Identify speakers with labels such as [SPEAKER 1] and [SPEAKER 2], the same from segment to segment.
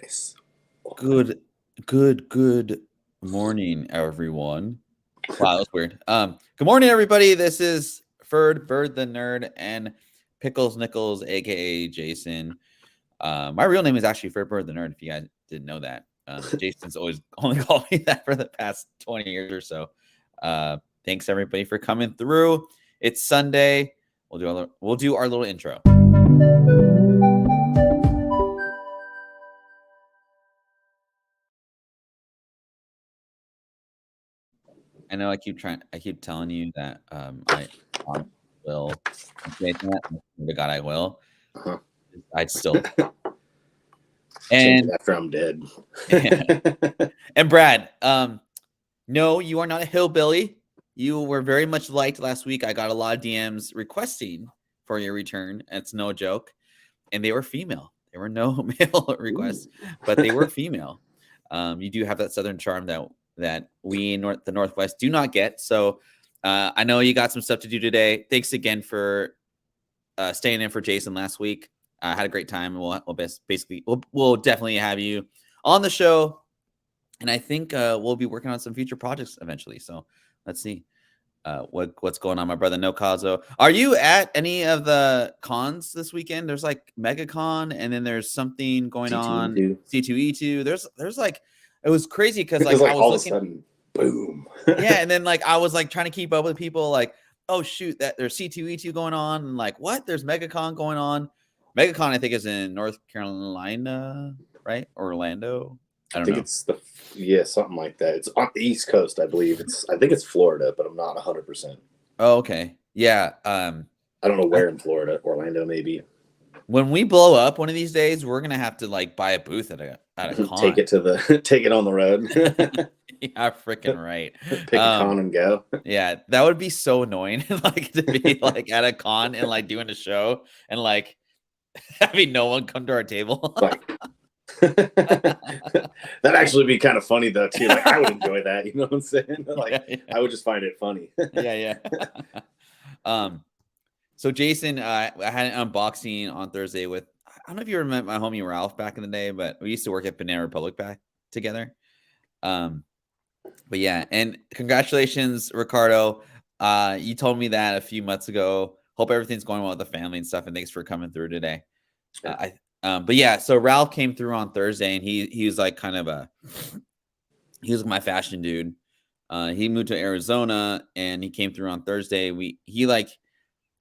[SPEAKER 1] Nice.
[SPEAKER 2] Good morning, everyone. Wow, that was weird. Good morning, everybody. This is Ferd the Nerd, and Pickles Nichols, aka Jason. My real name is actually Ferd the Nerd. If you guys didn't know that, Jason's always only called me that for the past 20 years or so. Thanks everybody for coming through. It's Sunday. We'll do our little intro. I know I keep telling you that I will say that. To God, I will.
[SPEAKER 1] Uh-huh.
[SPEAKER 2] I'd still.
[SPEAKER 1] Change
[SPEAKER 2] And
[SPEAKER 1] it after I'm dead.
[SPEAKER 2] and Brad, no, you are not a hillbilly. You were very much liked last week. I got a lot of DMs requesting for your return. It's no joke, and they were female. There were no male requests, but they were female. You do have that southern charm that we in the Northwest do not get. So I know you got some stuff to do today. Thanks again for staying in for Jason last week. I had a great time. We'll definitely have you on the show, and I think we'll be working on some future projects eventually. So let's see what's going on, my brother No Kazo. Are you at any of the cons this weekend? There's like MegaCon, and then there's something going on C2E2. There's like, it was crazy because like I was
[SPEAKER 1] all
[SPEAKER 2] looking,
[SPEAKER 1] of a sudden, boom.
[SPEAKER 2] Yeah, and then like I was like trying to keep up with people, like, oh shoot, that there's C2E2 going on, and like what? There's MegaCon going on. MegaCon, I think, is in North Carolina, right? Orlando. I think
[SPEAKER 1] it's something like that. It's on the East Coast, I believe. I think it's Florida, but I'm not 100%.
[SPEAKER 2] Oh, okay. Yeah.
[SPEAKER 1] I don't know where in Florida. Orlando, maybe.
[SPEAKER 2] When we blow up one of these days, we're gonna have to like buy a booth at a con.
[SPEAKER 1] Take it on the road.
[SPEAKER 2] Yeah, freaking right.
[SPEAKER 1] Pick a con and go.
[SPEAKER 2] Yeah, that would be so annoying. Like to be like at a con and like doing a show and like having no one come to our table.
[SPEAKER 1] That'd actually be kind of funny though too. Like I would enjoy that. You know what I'm saying? Like yeah. I would just find it funny.
[SPEAKER 2] Yeah. So Jason, I had an unboxing on Thursday with, I don't know if you remember my homie Ralph back in the day, but we used to work at Banana Republic back together. But yeah, and congratulations, Ricardo. You told me that a few months ago. Hope everything's going well with the family and stuff, and thanks for coming through today. But yeah, so Ralph came through on Thursday, and he was like he was my fashion dude. He moved to Arizona, and he came through on Thursday.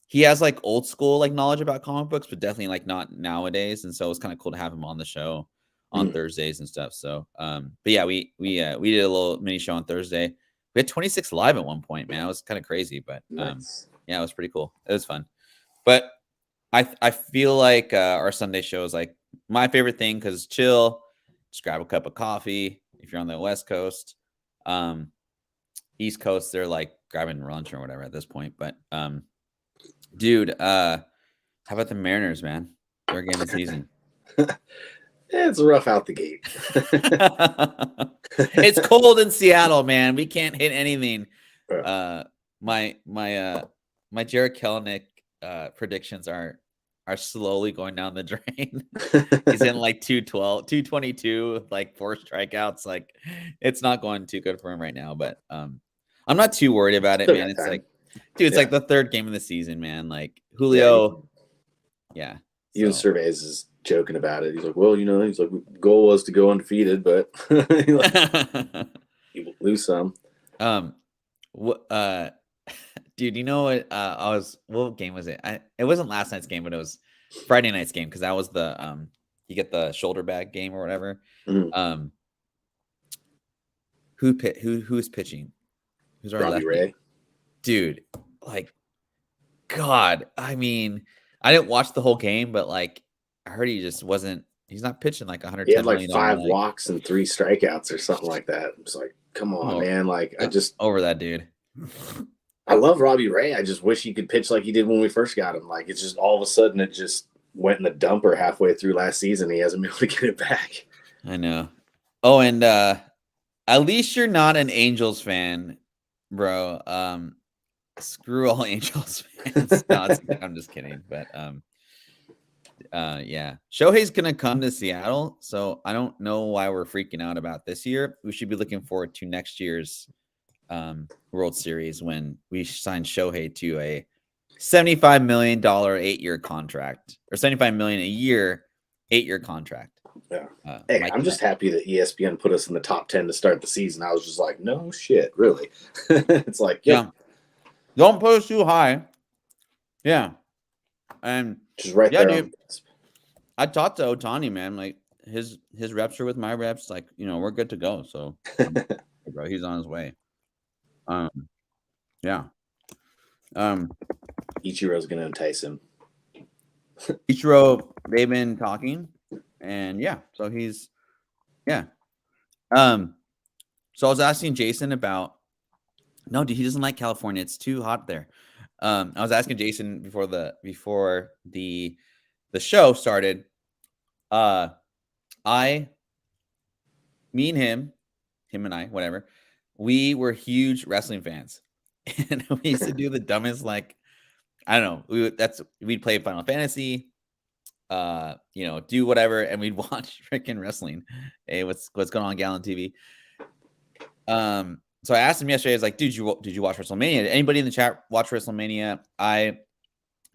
[SPEAKER 2] He has like old school like knowledge about comic books, but definitely like not nowadays. And so it was kind of cool to have him on the show on Thursdays and stuff. So, but yeah, we did a little mini show on Thursday. We had 26 live at one point, man. It was kind of crazy, but nice. Yeah, it was pretty cool. It was fun. But I feel like our Sunday show is like my favorite thing because chill, just grab a cup of coffee. If you're on the West Coast, East Coast, they're like grabbing lunch or whatever at this point. But dude, how about the Mariners, man? Third game of the season.
[SPEAKER 1] It's rough out the gate.
[SPEAKER 2] It's cold in Seattle, man. We can't hit anything. My Jared Kelenic predictions are slowly going down the drain. He's in like 222 with like 4 strikeouts. Like it's not going too good for him right now, but I'm not too worried about it, man. It's like, dude, it's like the third game of the season, man. Like Julio, yeah.
[SPEAKER 1] Even Surveys is joking about it. He's like, well, he's like, goal was to go undefeated, but you will lose some.
[SPEAKER 2] Dude, you know what? What game was it? It wasn't last night's game, but it was Friday night's game because that was the you get the shoulder bag game or whatever.
[SPEAKER 1] Mm-hmm.
[SPEAKER 2] Who's pitching? Who's our
[SPEAKER 1] Robbie
[SPEAKER 2] lefty?
[SPEAKER 1] Ray?
[SPEAKER 2] Dude, like, God, I mean, I didn't watch the whole game, but like, I heard he's not pitching like 110.
[SPEAKER 1] He had like 5 walks and 3 strikeouts or something like that. It's like, come on, man. Like, I just
[SPEAKER 2] over that dude.
[SPEAKER 1] I love Robbie Ray. I just wish he could pitch like he did when we first got him. Like, it's just all of a sudden it just went in the dumper halfway through last season. He hasn't been able to get it back.
[SPEAKER 2] I know. Oh, and at least you're not an Angels fan, bro. Screw all Angels fans. No, I'm just kidding. But Yeah. Shohei's gonna come to Seattle, so I don't know why we're freaking out about this year. We should be looking forward to next year's World Series when we sign Shohei to a $75 million 8-year contract, or $75 million a year 8-year contract.
[SPEAKER 1] Yeah. Hey, I'm just happy that ESPN put us in the top 10 to start the season. I was just like, no shit, really. It's like, yeah,
[SPEAKER 2] don't put us too high. Yeah, and
[SPEAKER 1] just right there.
[SPEAKER 2] Dude, I talked to Otani, man. Like his reps are with my reps. Like, you know, we're good to go. So, bro, he's on his way. Yeah.
[SPEAKER 1] Ichiro's gonna entice him.
[SPEAKER 2] Ichiro, they've been talking, and yeah, so he's So I was asking Jason about. No, dude, he doesn't like California. It's too hot there. I was asking Jason before the show started. Me and him and I, whatever, we were huge wrestling fans, and we used to do the dumbest, like, I don't know, we'd play Final Fantasy, you know, do whatever, and we'd watch freaking wrestling. Hey, what's going on Gallon TV? So I asked him yesterday, I was like, dude, did you watch WrestleMania? Did anybody in the chat watch WrestleMania? They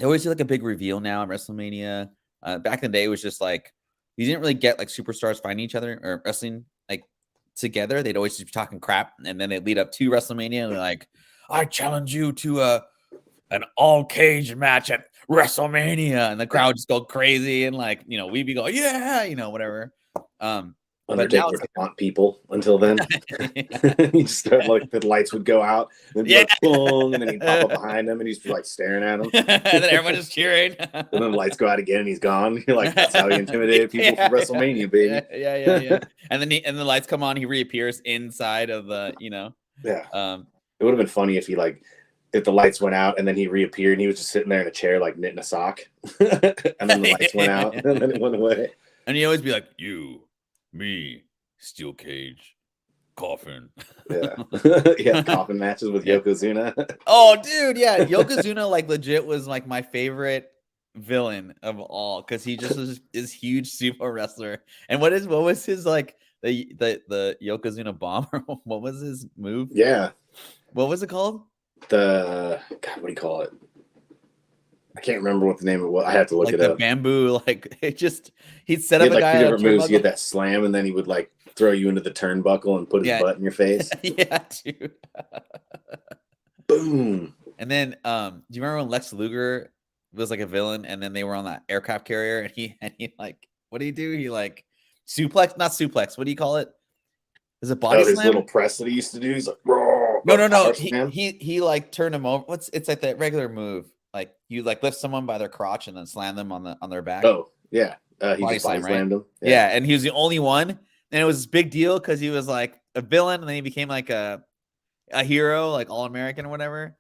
[SPEAKER 2] always do like a big reveal now at WrestleMania. Back in the day, it was just like, you didn't really get like superstars fighting each other or wrestling like together. They'd always just be talking crap, and then they'd lead up to WrestleMania, and they're like, I challenge you to an all cage match at WrestleMania, and the crowd just go crazy, and like, you know, we'd be going, yeah, you know, whatever.
[SPEAKER 1] Undertaker would haunt people until then. He just started, like, the lights would go out, and then like, boom, and then he'd pop up behind them, and he's like staring at them.
[SPEAKER 2] And then everyone just cheering.
[SPEAKER 1] And then the lights go out again, and he's gone. You're like, that's how he intimidated people for WrestleMania, baby.
[SPEAKER 2] Yeah. And then the lights come on, he reappears inside of the, you know.
[SPEAKER 1] Yeah. It would have been funny if if the lights went out and then he reappeared and he was just sitting there in a chair like knitting a sock, and then the lights went out and then it went away.
[SPEAKER 2] And he'd always be like, you. Me, steel cage, coffin.
[SPEAKER 1] Yeah, coffin matches with Yokozuna.
[SPEAKER 2] Oh, dude, yeah, Yokozuna like legit was like my favorite villain of all, because he just was this huge sumo wrestler. And what was his like the Yokozuna bomb? What was his move?
[SPEAKER 1] Yeah,
[SPEAKER 2] what was it called?
[SPEAKER 1] God, what do you call it? I can't remember what the name of it was. I have to look it up.
[SPEAKER 2] Bamboo, like it just he'd set up a guy.
[SPEAKER 1] Two different moves. He had that slam, and then he would like throw you into the turnbuckle and put his butt in your face.
[SPEAKER 2] Yeah, dude.
[SPEAKER 1] Boom.
[SPEAKER 2] And then, do you remember when Lex Luger was like a villain, and then they were on that aircraft carrier, and he like, what do you do? He like not suplex. What do you call it? Is it body slam?
[SPEAKER 1] His little press that he used to do. He's like,
[SPEAKER 2] no. He like turned him over. It's like that regular move. Like you like lift someone by their crotch and then slam them on their back.
[SPEAKER 1] Oh yeah, he just body slammed him.
[SPEAKER 2] Yeah, and he was the only one, and it was a big deal because he was like a villain, and then he became like a hero, like All American or whatever.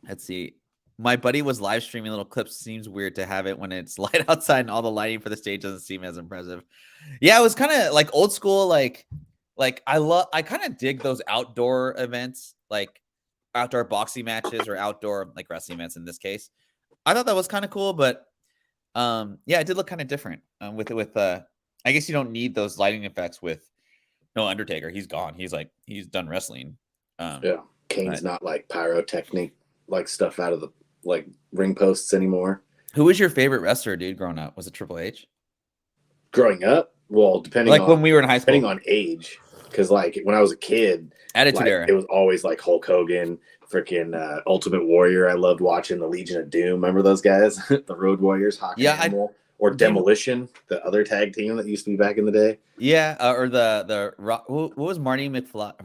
[SPEAKER 2] Let's see. My buddy was live streaming little clips. Seems weird to have it when it's light outside and all the lighting for the stage doesn't seem as impressive. Yeah, it was kind of like old school. Like I kind of dig those outdoor events, like outdoor boxing matches or outdoor like wrestling events in this case. I thought that was kind of cool, but yeah, it did look kind of different with I guess you don't need those lighting effects with Undertaker. He's gone. He's done wrestling.
[SPEAKER 1] Yeah, Kane's not like pyrotechnic like stuff out of the like ring posts anymore.
[SPEAKER 2] Who was your favorite wrestler, dude, growing up? Was it Triple H?
[SPEAKER 1] Growing up, well, depending
[SPEAKER 2] like
[SPEAKER 1] on
[SPEAKER 2] when we were in high school,
[SPEAKER 1] depending on age. Because like when I was a kid,
[SPEAKER 2] Attitude Era,
[SPEAKER 1] it was always like Hulk Hogan, freaking Ultimate Warrior. I loved watching the Legion of Doom. Remember those guys, the Road Warriors, Hawk and Animal, or Demolition, the other tag team that used to be back in the day.
[SPEAKER 2] Yeah, or what was Marty McFly?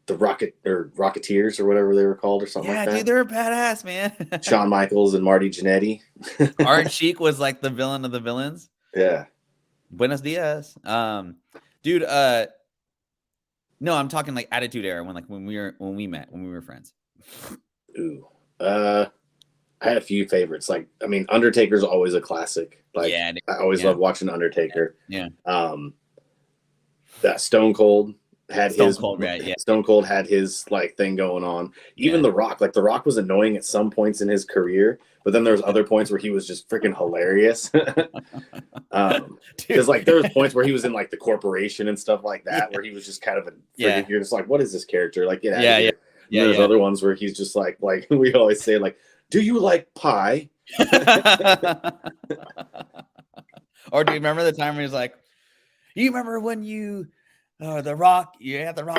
[SPEAKER 1] The Rocketeers or whatever they were called or something like that.
[SPEAKER 2] Yeah, dude, they were badass, man.
[SPEAKER 1] Shawn Michaels and Marty Jannetty.
[SPEAKER 2] Art Sheik was like the villain of the villains.
[SPEAKER 1] Yeah.
[SPEAKER 2] Buenos dias. Dude, no, I'm talking like Attitude Era when we met, when we were friends.
[SPEAKER 1] Ooh. I had a few favorites. Like, I mean, Undertaker's always a classic. Like, yeah, I always love watching Undertaker.
[SPEAKER 2] Yeah.
[SPEAKER 1] That Stone Cold had
[SPEAKER 2] Stone Cold, right? Yeah.
[SPEAKER 1] Stone Cold had his like thing going on. Even The Rock, like The Rock was annoying at some points in his career, but then there's other points where he was just freaking hilarious. Because like there was points where he was in like The Corporation and stuff like that, where he was just kind of you're just like, what is this character? Like, get out of here. And there's other ones where he's just like we always say, like, do you like pie?
[SPEAKER 2] Or do you remember the time where he's like, you remember when you had The Rock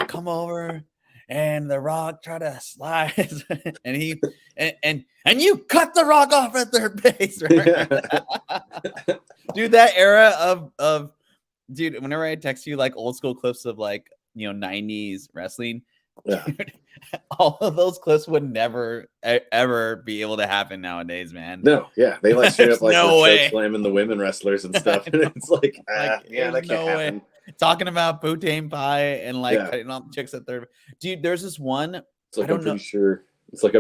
[SPEAKER 2] come over and The Rock tried to slide and he and you cut The Rock off at third base, right? Dude, that era of dude, whenever I text you like old school clips of like 90s wrestling, dude, all of those clips would never ever be able to happen nowadays, man.
[SPEAKER 1] No, yeah, they like straight up like choke slamming the women wrestlers and stuff, and it's like, that can't happen.
[SPEAKER 2] Talking about Bhutan pie and like cutting off chicks at third. Dude, there's this one.
[SPEAKER 1] It's like I'm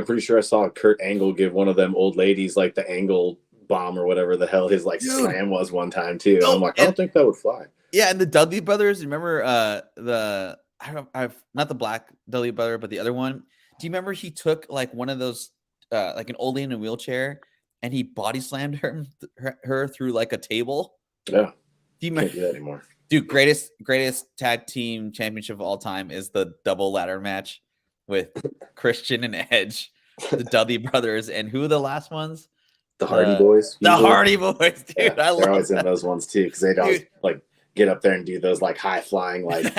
[SPEAKER 1] pretty sure I saw Kurt Angle give one of them old ladies like the Angle bomb or whatever the hell his like slam was one time too. I'm like, I don't think that would fly. Yeah,
[SPEAKER 2] and the Dudley brothers. Remember I've not the black Dudley brother, but the other one. Do you remember he took like one of those like an old lady in a wheelchair and he body slammed her through like a table?
[SPEAKER 1] Yeah. Do you can't do that anymore.
[SPEAKER 2] Dude, greatest tag team championship of all time is the double ladder match with Christian and Edge, the Dudley brothers, and who are the last ones?
[SPEAKER 1] The Hardy Boys.
[SPEAKER 2] The Hardy Boys, dude.
[SPEAKER 1] Yeah,
[SPEAKER 2] I love
[SPEAKER 1] they're always in those ones too, because they'd always like get up there and do those like high flying like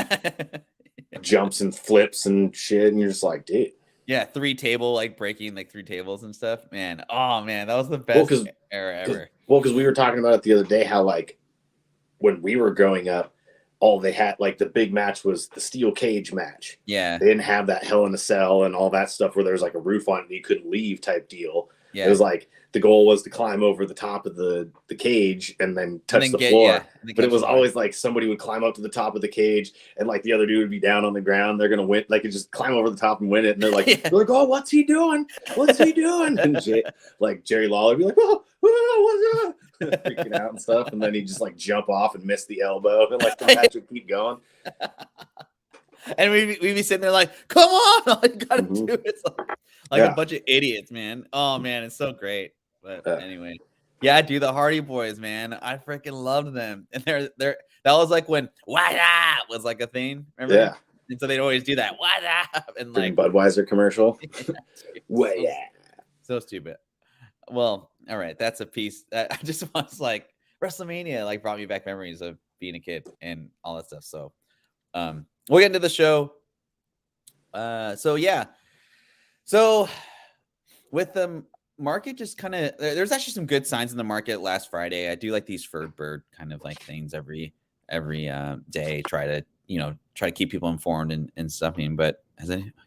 [SPEAKER 1] jumps and flips and shit, and you're just like, dude.
[SPEAKER 2] Yeah, breaking like 3 tables and stuff. Man, oh man, that was the best era ever.
[SPEAKER 1] Well, because we were talking about it the other day, how like when we were growing up, all they had like the big match was the steel cage match.
[SPEAKER 2] Yeah,
[SPEAKER 1] they didn't have that Hell in a Cell and all that stuff where there was like a roof on it and you couldn't leave type deal. Yeah, it was like the goal was to climb over the top of the cage and then touch the floor. Yeah, but it was always like somebody would climb up to the top of the cage and like the other dude would be down on the ground. They're gonna win. Like, you just climb over the top and win it. And they're like, they're like, oh, what's he doing? What's he doing? And like Jerry Lawler would be like, oh, what's that? Freaking out and stuff. And then he'd just like jump off and miss the elbow and like the match would keep going.
[SPEAKER 2] And we'd be sitting there like, come on, all you gotta do is like a bunch of idiots, man. Oh man, it's so great. But anyway, yeah, dude, the Hardy Boys, man, I freaking loved them. And they're that was like when "What up" was like a thing. Remember?
[SPEAKER 1] Yeah.
[SPEAKER 2] And so they'd always do that "What up" and like
[SPEAKER 1] Budweiser commercial.
[SPEAKER 2] What? Yeah. So stupid. Well, all right, that's a piece. I just was like WrestleMania, like brought me back memories of being a kid and all that stuff. So, we'll get into the show. So with the market just kind of, there's actually some good signs in the market last Friday. I do like these Ferd bird kind of like things every day. Try to keep people informed and something. But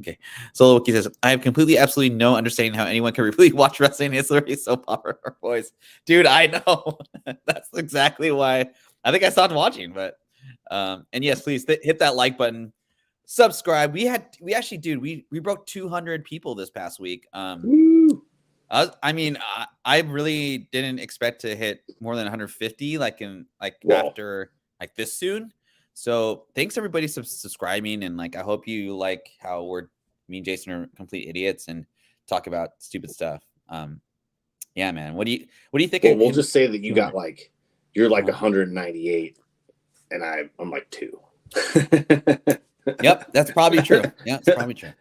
[SPEAKER 2] okay. So Loki says, I have absolutely no understanding how anyone can really watch wrestling. It's literally so popular, boys. Dude, I know. That's exactly why I think I stopped watching. But and yes, please hit that like button. Subscribe. We broke 200 people this past week. I really didn't expect to hit more than 150 after like this soon. So thanks everybody subscribing, and like I hope you like how me and Jason are complete idiots and talk about stupid stuff. Yeah, man. What do you think?
[SPEAKER 1] Well, we'll just say that you got like you're like 198, and I'm like 2.
[SPEAKER 2] Yep, that's probably true. Yeah, it's probably true.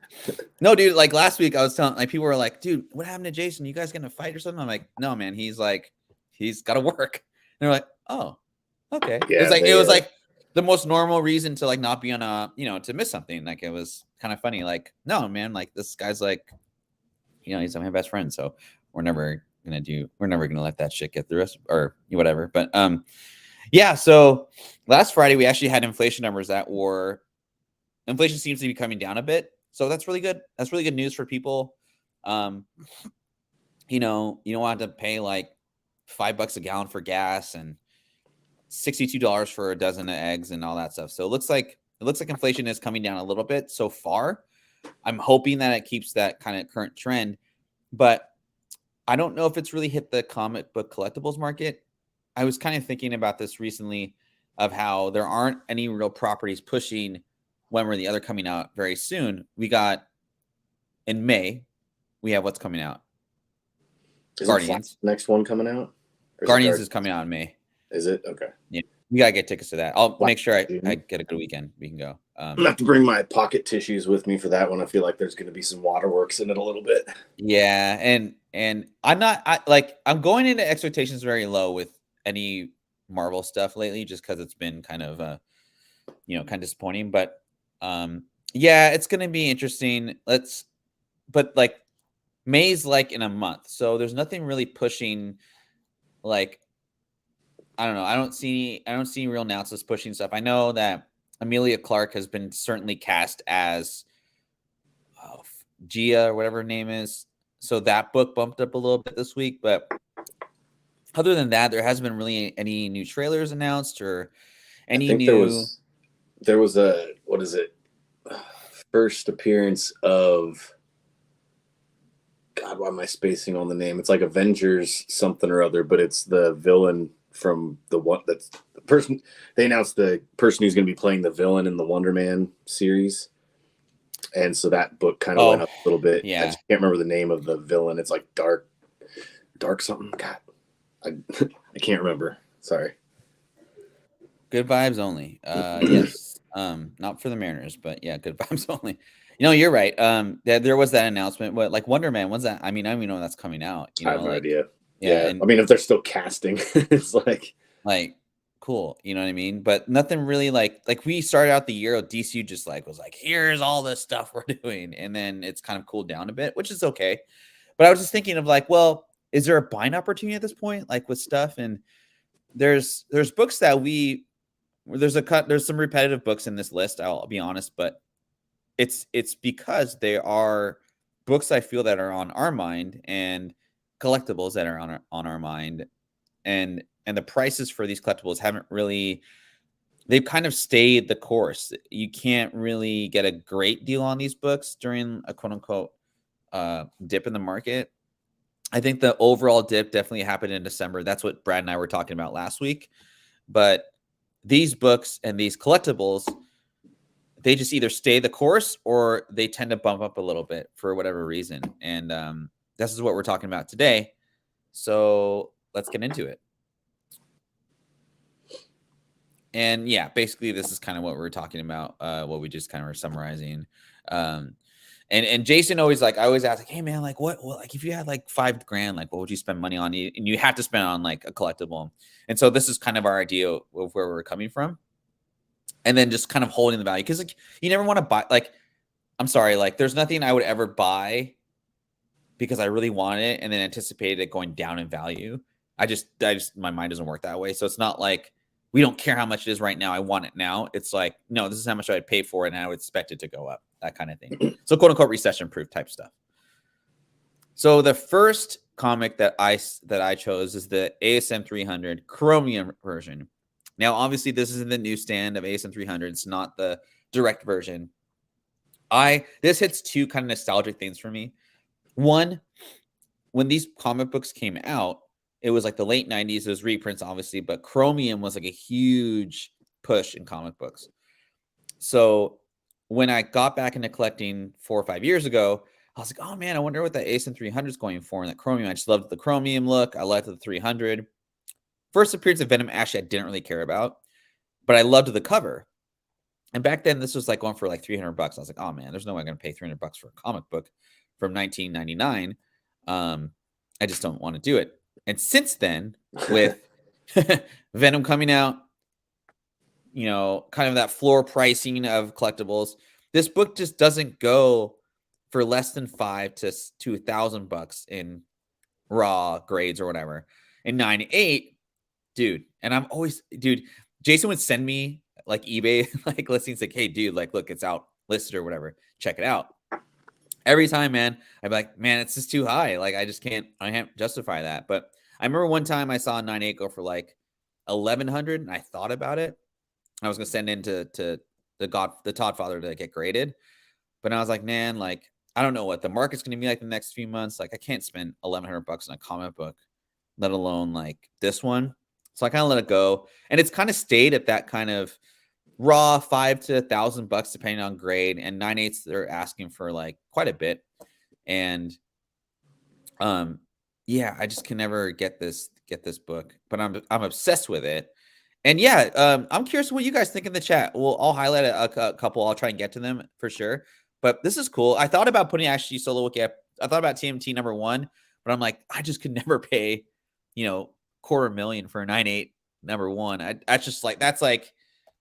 [SPEAKER 2] No, dude, like last week I was telling people were like, dude, what happened to Jason? You guys gonna fight or something? I'm like, no, man, he's got to work. And they're like, oh, okay. Yeah, it was like the most normal reason to like not be on to miss something. Like it was kind of funny. Like, no, man, like this guy's like, he's my best friend. So we're never gonna let that shit get through us or whatever. But yeah, so last Friday we actually had inflation numbers that were inflation seems to be coming down a bit. So that's really good. That's really good news for people. You don't want to pay like $5 a gallon for gas and $62 for a dozen of eggs and all that stuff. So it looks like inflation is coming down a little bit so far. I'm hoping that it keeps that kind of current trend, but I don't know if it's really hit the comic book collectibles market. I was kind of thinking about this recently of how there aren't any real properties pushing when were the other coming out very soon. We got in May, we have what's coming out. Guardians.
[SPEAKER 1] Next one coming out?
[SPEAKER 2] Guardians is coming out in May.
[SPEAKER 1] Is it? Okay.
[SPEAKER 2] Yeah. We gotta get tickets to that. I'll make sure I get a good weekend. We can go.
[SPEAKER 1] I'm gonna have to bring my pocket tissues with me for that one. I feel like there's gonna be some waterworks in it a little bit.
[SPEAKER 2] Yeah, and I'm going into expectations very low with any Marvel stuff lately, just because it's been kind of kind of disappointing. But yeah, it's gonna be interesting. But like May's like in a month, so there's nothing really pushing. Like, I don't know. I don't see real announcements pushing stuff. I know that Emilia Clarke has been certainly cast as Gia or whatever her name is. So that book bumped up a little bit this week. But other than that, there hasn't been really any new trailers announced or any new.
[SPEAKER 1] There was a, what is it? First appearance of, God, why am I spacing on the name? It's like Avengers something or other, but it's the villain from the one that's the person they announced, the person who's going to be playing the villain in the Wonder Man series. And so that book kind of went up a little bit.
[SPEAKER 2] Yeah.
[SPEAKER 1] I just can't remember the name of the villain. It's like dark something. God, I can't remember. Sorry.
[SPEAKER 2] Good vibes only. Yes. Not for the Mariners, but yeah, good vibes only. You're right. There was that announcement, but like Wonder Man, when's that? I mean, I don't even know when that's coming out.
[SPEAKER 1] I have no idea.
[SPEAKER 2] Yeah.
[SPEAKER 1] And, I mean, if they're still casting, it's like
[SPEAKER 2] cool. You know what I mean? But nothing really like we started out the year, DCU just was like, here's all the stuff we're doing. And then it's kind of cooled down a bit, which is okay. But I was just thinking of well, is there a buying opportunity at this point? Like with stuff, and there's books that there's some repetitive books in this list, I'll be honest, but it's because they are books I feel that are on our mind and collectibles that are on our mind, and the prices for these collectibles they've kind of stayed the course. You can't really get a great deal on these books during a quote unquote dip in the market. I think the overall dip definitely happened in December. That's what Brad and I were talking about last week. But these books and these collectibles, they just either stay the course or they tend to bump up a little bit for whatever reason. And this is what we're talking about today. So let's get into it. And yeah, basically this is kind of what we're talking about, what we just kind of were summarizing. And Jason always I always ask hey man, what if you had $5,000, what would you spend money on? And you have to spend on a collectible. And so this is kind of our idea of where we're coming from. And then just kind of holding the value. Cause you never want to buy, I'm sorry, there's nothing I would ever buy because I really want it and then anticipated it going down in value. I just my mind doesn't work that way. So it's not we don't care how much it is right now. I want it now. It's no, this is how much I'd pay for it, and I would expect it to go up. That kind of thing. So quote unquote recession proof type stuff. So the first comic that I chose is the ASM 300 Chromium version. Now, obviously, this is in the newsstand of ASM 300. It's not the direct version. This hits two kind of nostalgic things for me. One, when these comic books came out, it was the late 90s. It was reprints, obviously, but Chromium was a huge push in comic books. So when I got back into collecting 4 or 5 years ago, I was oh man, I wonder what the ASM 300 is going for in that Chromium. I just loved the Chromium look. I liked the 300. First appearance of Venom, actually, I didn't really care about, but I loved the cover. And back then, this was going for $300. I was oh man, there's no way I'm going to pay $300 for a comic book from 1999. I just don't want to do it. And since then, with Venom coming out, kind of that floor pricing of collectibles, this book just doesn't go for less than $500 to $1,000 in raw grades or whatever. In 98, dude, and I'm always, dude, Jason would send me eBay listings hey, dude, look, it's out listed or whatever. Check it out. Every time, man, I'd be man, it's just too high. I can't justify that. But I remember one time I saw 98 go for $1,100, and I thought about it. I was gonna send in to the Toddfather to get graded, but I was man, I don't know what the market's gonna be the next few months. I can't spend $1,100 on a comic book, let alone this one. So I kind of let it go, and it's kind of stayed at that kind of raw $5 to $1,000 depending on grade, and 9/8 they're asking for like quite a bit. And yeah, I just can never get this book, but I'm obsessed with it. And yeah, I'm curious what you guys think in the chat. I'll highlight a couple. I'll try and get to them for sure. But this is cool. I thought about putting actually Solo Wookiee. I thought about TMT #1, but I'm like, I just could never pay, $250,000 for a 9/8 #1. That's like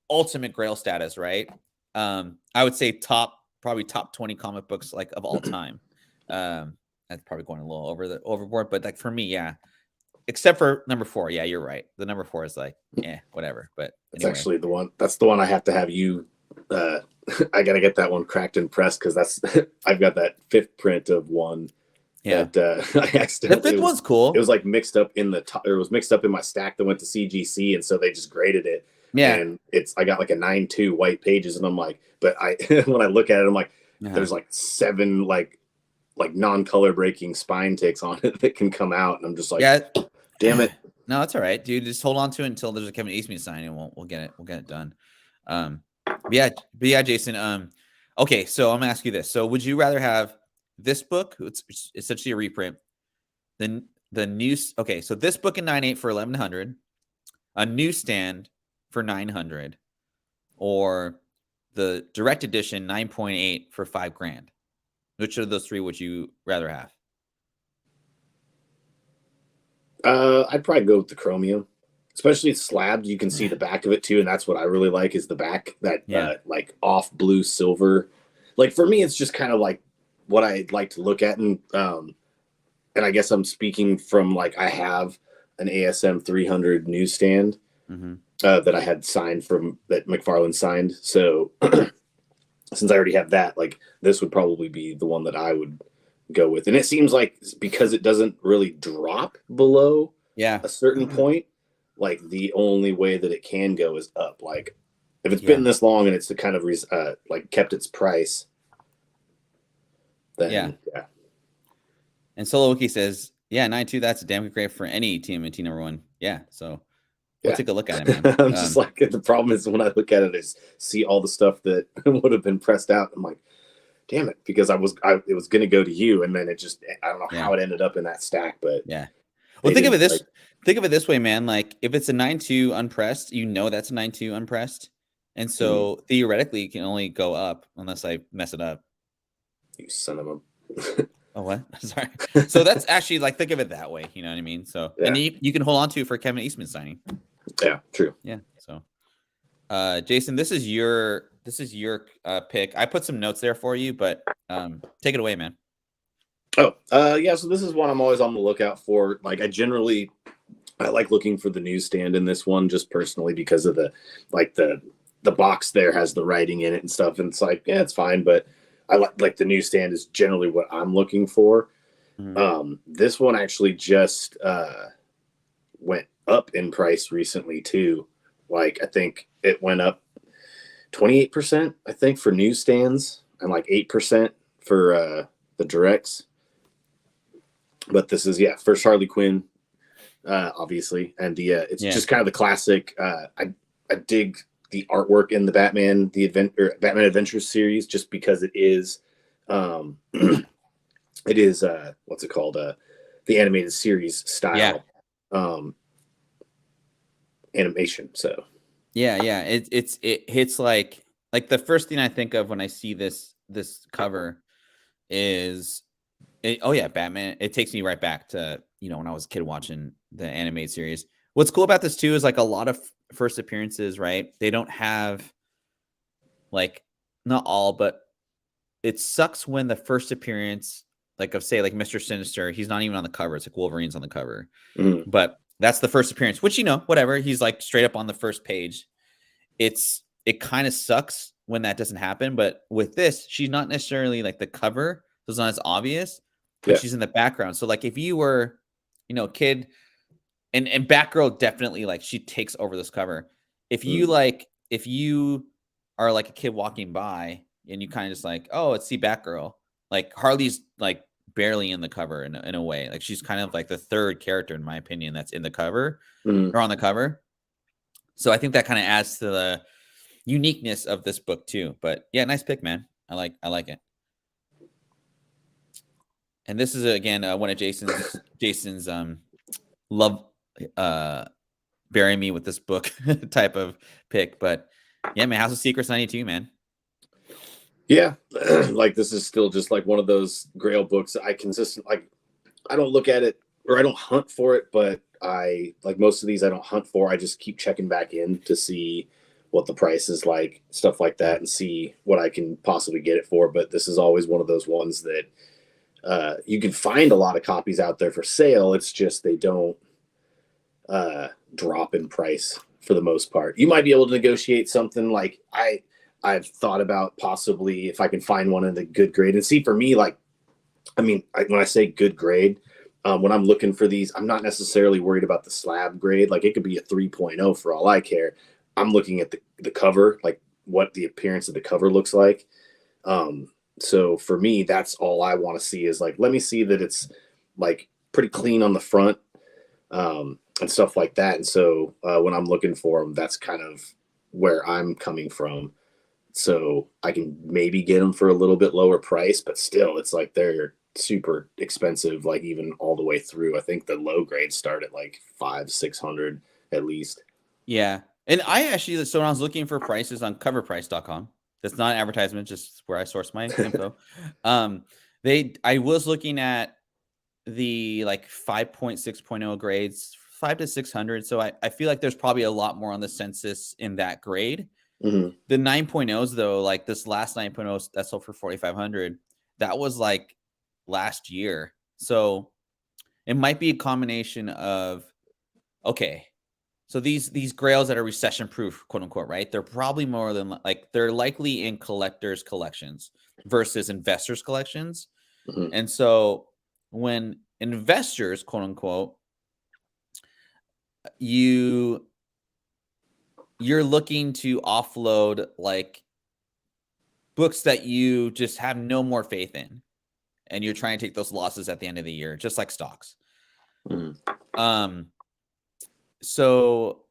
[SPEAKER 2] ultimate grail status, right? I would say probably top 20 comic books like of all time. That's probably going a little overboard, but like for me, yeah. Except for #4, yeah, you're right. The #4 is like, whatever. But
[SPEAKER 1] it's actually the one. That's the one I have to have you. I gotta get that one cracked and pressed because I've got that 5th print of one.
[SPEAKER 2] Yeah,
[SPEAKER 1] that I accidentally.
[SPEAKER 2] The 5th one's cool.
[SPEAKER 1] It was like mixed up in it was mixed up in my stack that went to CGC, and so they just graded it.
[SPEAKER 2] Yeah,
[SPEAKER 1] and I got like a 9/2 white pages, and I'm like, but when I look at it, I'm like, there's like 7 like non-color breaking spine ticks on it that can come out, and I'm just like, damn it.
[SPEAKER 2] No, it's all right, dude. Just hold on to it until there's a Kevin Eastman sign, and we'll get it done. But yeah, Jason. Okay, so I'm gonna ask you this. So, would you rather have this book? It's essentially a reprint. Then the new. Okay, so this book in 9/8 for $1,100, a newsstand for $900, or the direct edition 9.8 for $5,000. Which of those 3 would you rather have?
[SPEAKER 1] I'd probably go with the chromium, especially slabbed. You can see the back of it too, and that's what I really like is the back, that like off blue silver. Like for me, it's just kind of like what I like to look at, and I guess I'm speaking from like I have an ASM 300 newsstand that I had signed that McFarlane signed. So since I already have that, like this would probably be the one that I would go with. And it seems like because it doesn't really drop below a certain point, like the only way that it can go is up. Like if it's been this long and it's kind of like kept its price, then yeah.
[SPEAKER 2] And Solo Wookiee says, 9/2, that's a damn good grade for any TMNT #1. Yeah, so we'll take a look at it, man.
[SPEAKER 1] I'm just like, the problem is when I look at it, I see all the stuff that would have been pressed out. I'm like, damn it, because it was going to go to you, and then it just, I don't know how it ended up in that stack, but
[SPEAKER 2] yeah. Well, think of it this way, man. Like if it's a 9/2 unpressed, that's a 9/2 unpressed, and so theoretically it can only go up unless I mess it up.
[SPEAKER 1] You son of a.
[SPEAKER 2] Oh, what? Sorry. So that's actually like, think of it that way. You know what I mean? So and you can hold on to it for Kevin Eastman signing.
[SPEAKER 1] Yeah, true.
[SPEAKER 2] Yeah. So, Jason, this is your pick. I put some notes there for you, but take it away, man.
[SPEAKER 1] Oh, yeah. So this is one I'm always on the lookout for. Like I like looking for the newsstand in this one, just personally because of the box there has the writing in it and stuff, and it's like, yeah, it's fine, but I like the newsstand is generally what I'm looking for. This one actually just went up in price recently too. Like I think it went up 28%, I think, for newsstands, and like 8% for the directs. But this is first Harley Quinn, obviously, and it's just kind of the classic. I dig the artwork in the Batman Adventures series just because it is what's it called, the animated series style animation. So it hits like the first thing I think of when I see this cover is Batman. It takes me right back to when I was a kid watching the animated series. What's cool about this too is like a lot of first appearances, right? They don't have like, not all, but it sucks when the first appearance, like of say like Mr. Sinister, he's not even on the cover. It's like Wolverine's on the cover, but that's the first appearance, which whatever. He's like straight up on the first page. It kind of sucks when that doesn't happen, but with this, she's not necessarily like the cover, so it's not as obvious, but she's in the background. So like if you were, a kid. And Batgirl definitely, like, she takes over this cover. If you are like a kid walking by and you kind of just like, oh, let's see Batgirl. Like Harley's like barely in the cover in a way. Like she's kind of like the third character, in my opinion, that's in the cover or on the cover. So I think that kind of adds to
[SPEAKER 2] uniqueness of this book too. But yeah, nice pick, man. I like it. And this is again one of Jason's love bury me with this book type of pick. But yeah, man, House of Secrets 92, man.
[SPEAKER 1] Yeah, like this is still just like one of those Grail books. I don't look at it or I don't hunt for it, but I like most of these I don't hunt for. I just keep checking back in to see what the price is like, stuff like that, and see what I can possibly get it for. But this is always one of those ones that you can find a lot of copies out there for sale. It's just they don't drop in price for the most part. You might be able to negotiate something. Like I've thought about possibly if I can find one in a good grade. And see, for me, like, I mean, when I say good grade, when I'm looking for these, I'm not necessarily worried about the slab grade. Like it could be a 3.0 for all I care. I'm looking at the cover, like what the appearance of the cover looks like. So for me, that's all I want to see is like, let me see that it's like pretty clean on the front and stuff like that. And so when I'm looking for them, that's kind of where I'm coming from. So I can maybe get them for a little bit lower price, but still it's like they're super expensive, like even all the way through. I think the low grades start at like 500-600 at least.
[SPEAKER 2] Yeah. And I actually, so when I was looking for prices on coverprice.com, that's not an advertisement, just where I source my info. I was looking at the like 5.6.0 grades, 5 to 600. So I feel like there's probably a lot more on the census in that grade.
[SPEAKER 1] Mm-hmm.
[SPEAKER 2] The 9.0s though, like this last 9.0 that sold for 4,500, that was like last year. So it might be a combination of, okay, so these grails that are recession proof, quote unquote, right? They're probably more than like, they're likely in collectors collections versus investors collections.
[SPEAKER 1] Mm-hmm.
[SPEAKER 2] And so when investors, quote unquote, you're looking to offload like books that you just have no more faith in, and you're trying to take those losses at the end of the year, just like stocks. Mm-hmm. So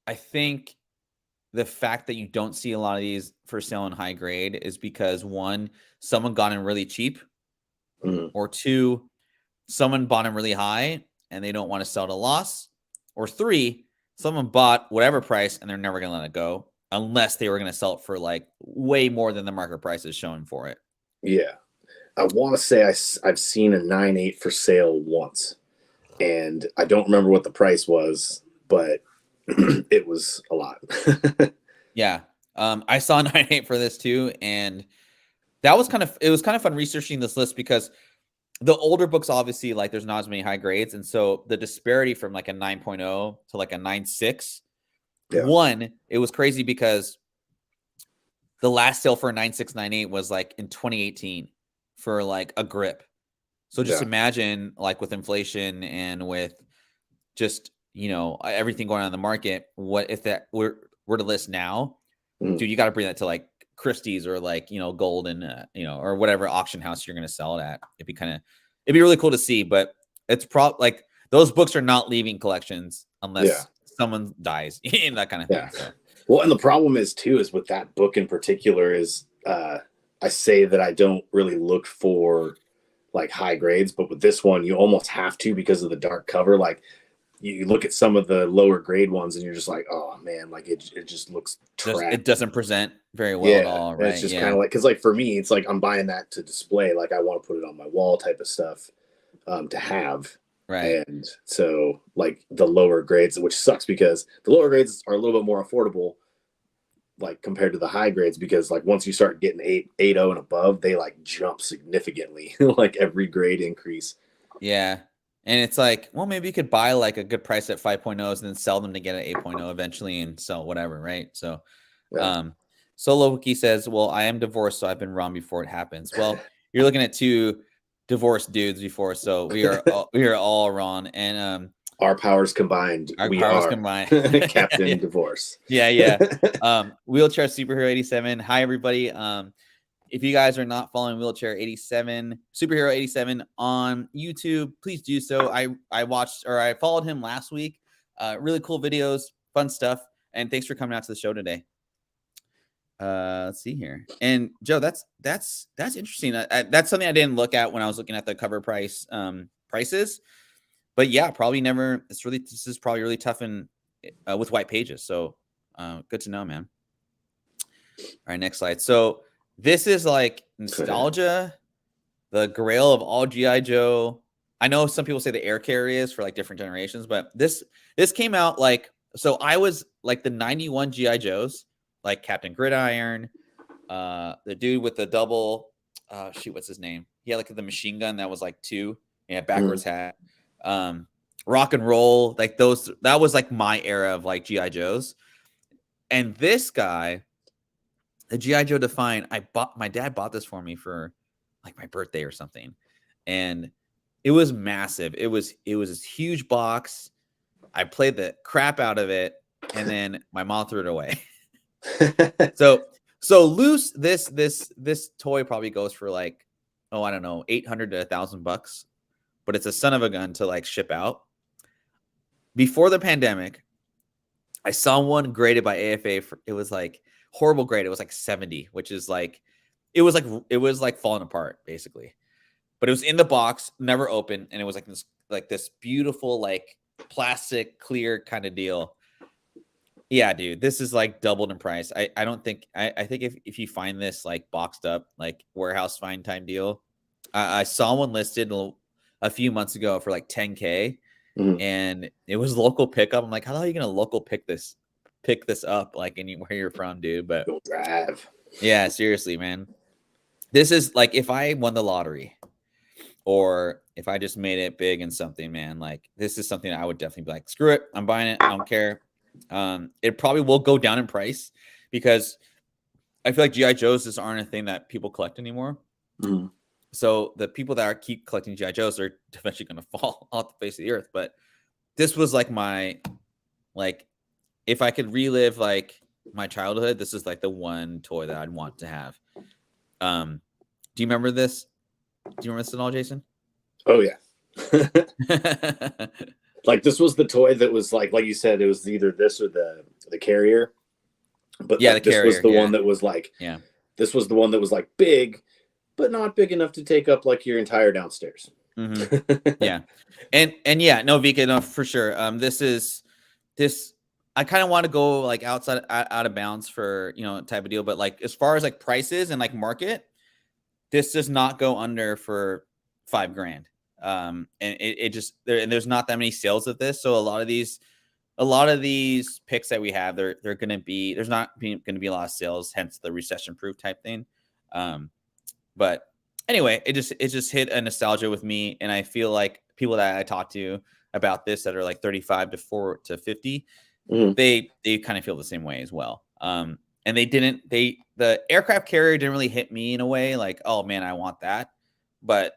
[SPEAKER 2] I think the fact that you don't see a lot of these for sale in high grade is because one, someone got in really cheap, mm-hmm. or two, someone bought them really high and they don't want to sell at a loss, or three, someone bought whatever price and they're never going to let it go unless they were going to sell it for like way more than the market price is showing for it.
[SPEAKER 1] Yeah. I want to say I've seen a 9.8 for sale once, and I don't remember what the price was, but it was a lot.
[SPEAKER 2] Yeah. I saw a 9.8 for this too. And it was kind of fun researching this list because the older books, obviously, like there's not as many high grades. And so the disparity from like a 9.0 to like a 9.6, yeah. One, it was crazy because the last sale for a 9.6, 9.8 was like in 2018 for like a grip. So just imagine like with inflation and with just, you know, everything going on in the market, what if that were to list now, dude, you got to bring that to like Christie's or like, you know, Gold and, you know, or whatever auction house you're going to sell it at. It'd be really cool to see, but it's like those books are not leaving collections unless someone dies and that kind of thing.
[SPEAKER 1] Yeah. So. Well, and the problem is too, is with that book in particular is, I say that I don't really look for like high grades, but with this one, you almost have to because of the dark cover. Like you look at some of the lower grade ones and you're just like, oh man, like it just looks trash.
[SPEAKER 2] It doesn't present very well at all, right?
[SPEAKER 1] It's just kind of like, cause like for me, it's like I'm buying that to display. Like I want to put it on my wall type of stuff to have.
[SPEAKER 2] Right.
[SPEAKER 1] And so like the lower grades, which sucks because the lower grades are a little bit more affordable, like compared to the high grades, because like once you start getting 8.0 and above, they like jump significantly, like every grade increase.
[SPEAKER 2] Yeah. And it's like, well, maybe you could buy like a good price at 5.0s and then sell them to get an 8.0 eventually and sell whatever, right? So Solo Wiki says, well, I am divorced, so I've been wrong before it happens. Well, you're looking at two divorced dudes before, so we are all wrong. And
[SPEAKER 1] our powers combined, Captain Divorce.
[SPEAKER 2] Yeah. Wheelchair Superhero 87. Hi, everybody. If you guys are not following Wheelchair 87, Superhero 87 on YouTube, please do so. I followed him last week. Really cool videos, fun stuff. And thanks for coming out to the show today. Let's see here. And Joe, that's interesting. That's something I didn't look at when I was looking at the cover prices. But yeah, probably never. This is probably really tough with white pages. So good to know, man. All right, next slide. So this is like nostalgia, the grail of all GI Joe. I know some people say the air carrier is for like different generations, but this came out like, so I was like the 91 GI Joes, like Captain Gridiron, the dude with the double, what's his name? He had like the machine gun that was like 2, backwards hat. Rock and roll, like those, that was like my era of like GI Joes. And this guy, the GI Joe Define, my dad bought this for me for like my birthday or something, and it was massive. It was this huge box. I played the crap out of it, and then my mom threw it away. so loose. This toy probably goes for like, I don't know, $800 to $1,000, but it's a son of a gun to like ship out. Before the pandemic, I saw one graded by AFA. It was like horrible grade. It was like 70, which is like, it was like falling apart basically. But it was in the box, never opened, and it was like this beautiful like plastic clear kind of deal. Yeah, dude, this is like doubled in price. I think if you find this like boxed up, like warehouse find time deal, I saw one listed a few months ago for like $10K, and it was local pickup. I'm like, how are you gonna local pick this up like anywhere you're from, dude? But
[SPEAKER 1] don't drive.
[SPEAKER 2] Yeah, seriously, man. This is like if I won the lottery, or if I just made it big in something, man, like this is something I would definitely be like, screw it, I'm buying it. I don't care. It probably will go down in price because I feel like GI Joes just aren't a thing that people collect anymore. So the people that keep collecting GI Joes are eventually going to fall off the face of the earth. But this was like if I could relive like my childhood, this is like the one toy that I'd want to have. Do you remember this? Do you remember this at all, Jason?
[SPEAKER 1] Oh yeah. Like this was the toy that was like you said, it was either this or the carrier. But
[SPEAKER 2] yeah,
[SPEAKER 1] like, this was the one that was like, this was the one that was like big, but not big enough to take up like your entire downstairs.
[SPEAKER 2] Yeah. And yeah, no, Vika, no, for sure. This I kind of want to go like out of bounds for, type of deal. But like, as far as like prices and like market, this does not go under for $5,000. And it just, there's not that many sales of this. So a lot of these picks that we have, they're going to be, there's not going to be a lot of sales, hence the recession proof type thing. But anyway, it just hit a nostalgia with me. And I feel like people that I talk to about this that are like 35 to 50, they kind of feel the same way as well. And the aircraft carrier didn't really hit me in a way like, oh man, I want that. But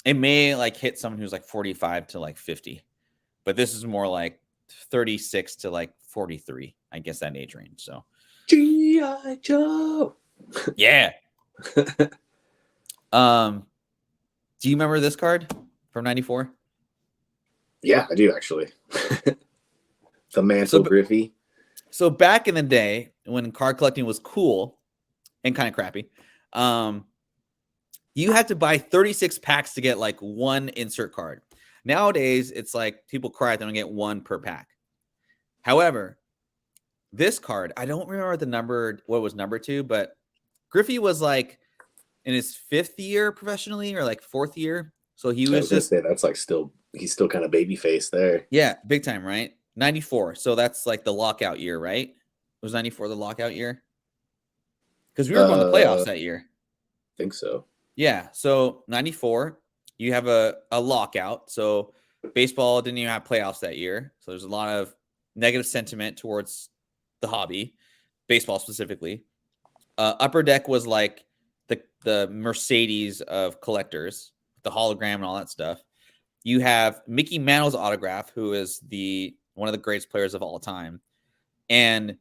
[SPEAKER 2] it may like hit someone who's like 45 to like 50. But this is more like 36 to like 43, I guess, that age range. So
[SPEAKER 1] G.I. Joe.
[SPEAKER 2] Yeah. Do you remember this card from 94?
[SPEAKER 1] Yeah, I do actually. The Mantle Griffey.
[SPEAKER 2] So back in the day when card collecting was cool and kind of crappy, you had to buy 36 packs to get like one insert card. Nowadays, it's like people cry they don't get one per pack. However, this card, I don't remember the number, what was number 2, but Griffey was like in his 5th year professionally or like 4th year. So he was just
[SPEAKER 1] say that's like he's still kind of baby face there.
[SPEAKER 2] Yeah, big time, right? 94. So that's like the lockout year, right? Was 94 the lockout year? Because we were going to playoffs that year.
[SPEAKER 1] I think so.
[SPEAKER 2] Yeah. So 94, you have a lockout. So baseball didn't even have playoffs that year. So there's a lot of negative sentiment towards the hobby, baseball specifically. Upper Deck was like the Mercedes of collectors, the hologram and all that stuff. You have Mickey Mantle's autograph, who is one of the greatest players of all time, and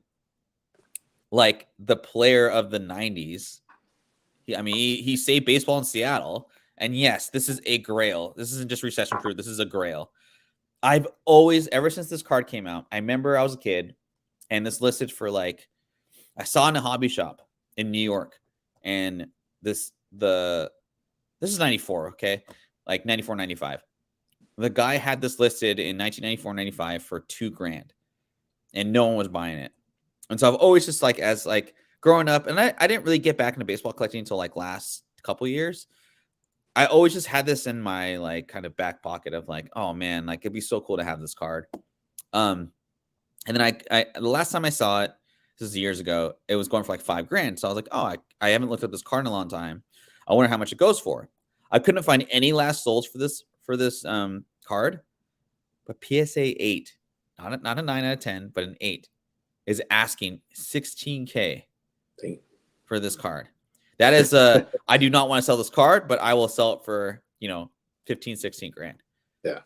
[SPEAKER 2] like the player of the 90s. He saved baseball in Seattle. And yes, this is a grail. This isn't just recession proof. This is a grail. I've always, ever since this card came out, I remember I was a kid and this listed for like, I saw in a hobby shop in New York, and this is 94, okay? Like 94, 95. The guy had this listed in 1994, 95 for $2,000, and no one was buying it. And so I've always just like, as like growing up, and I didn't really get back into baseball collecting until like last couple years. I always just had this in my like kind of back pocket of like, oh man, like it'd be so cool to have this card. And then I the last time I saw it, this is years ago, it was going for like $5,000. So I was like, oh, I haven't looked up this card in a long time. I wonder how much it goes for. I couldn't find any last solds for this card, but PSA 8, not a 9 out of 10, but an 8, is asking $16K for this card. That is I do not want to sell this card, but I will sell it for, 15, 16 grand.
[SPEAKER 1] Yeah.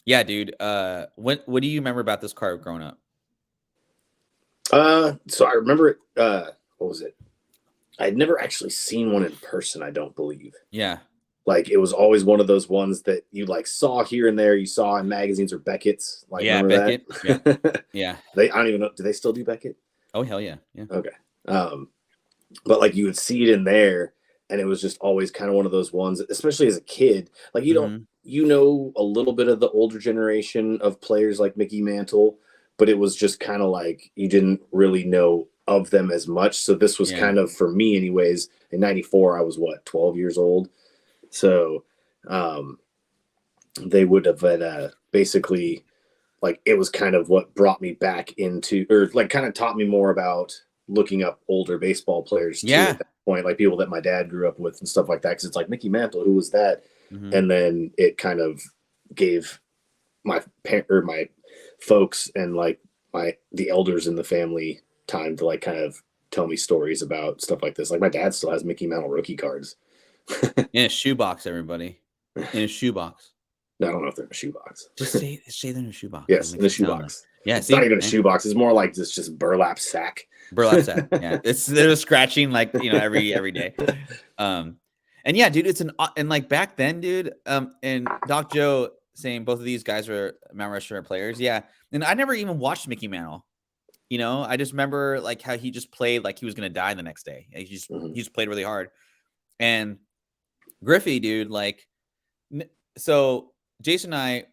[SPEAKER 2] Yeah, dude. What do you remember about this card growing up?
[SPEAKER 1] So I remember it, what was it? I'd never actually seen one in person, I don't believe.
[SPEAKER 2] Yeah.
[SPEAKER 1] Like it was always one of those ones that you like saw here and there, you saw in magazines or Beckett's. Like,
[SPEAKER 2] yeah, Beckett.
[SPEAKER 1] That?
[SPEAKER 2] Yeah.
[SPEAKER 1] I don't even know. Do they still do Beckett?
[SPEAKER 2] Oh, hell yeah. Yeah.
[SPEAKER 1] Okay. But like you would see it in there, and it was just always kind of one of those ones, especially as a kid. Like you don't, a little bit of the older generation of players like Mickey Mantle, but it was just kind of like you didn't really know of them as much. So this was kind of, for me anyways, in 94, I was 12 years old. So they would have been basically like, it was kind of what brought me back into, or like kind of taught me more about looking up older baseball players too, at that point, like people that my dad grew up with and stuff like that. Because it's like Mickey Mantle, who was that? And then it kind of gave my folks and like the elders in the family time to like kind of tell me stories about stuff like this. Like my dad still has Mickey Mantle rookie cards
[SPEAKER 2] in a shoebox. Everybody in a shoebox.
[SPEAKER 1] No, I don't know if they're in a shoebox.
[SPEAKER 2] Just say they're in a shoebox.
[SPEAKER 1] Yes, in a shoebox.
[SPEAKER 2] Yeah,
[SPEAKER 1] it's not even a shoebox. It's more like this just burlap sack.
[SPEAKER 2] Burlap sack. Yeah, they're scratching like every day. And yeah, dude, and like back then, dude. And Doc Joe saying both of these guys were Mount Rushmore players. Yeah, and I never even watched Mickey Mantle. I just remember like how he just played like he was gonna die the next day. He just played really hard. And Griffey, dude, like, so Jason and I,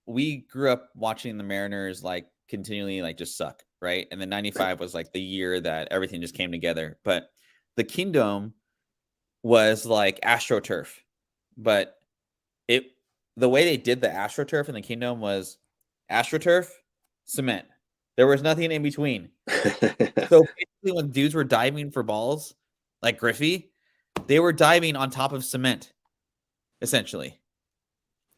[SPEAKER 2] we grew up watching the Mariners like continually like just suck, right? And then 95 was like the year that everything just came together. But the Kingdom was like AstroTurf, but the way they did the AstroTurf in the Kingdom was AstroTurf, cement. There was nothing in between. So basically, when dudes were diving for balls, like Griffey, they were diving on top of cement, essentially.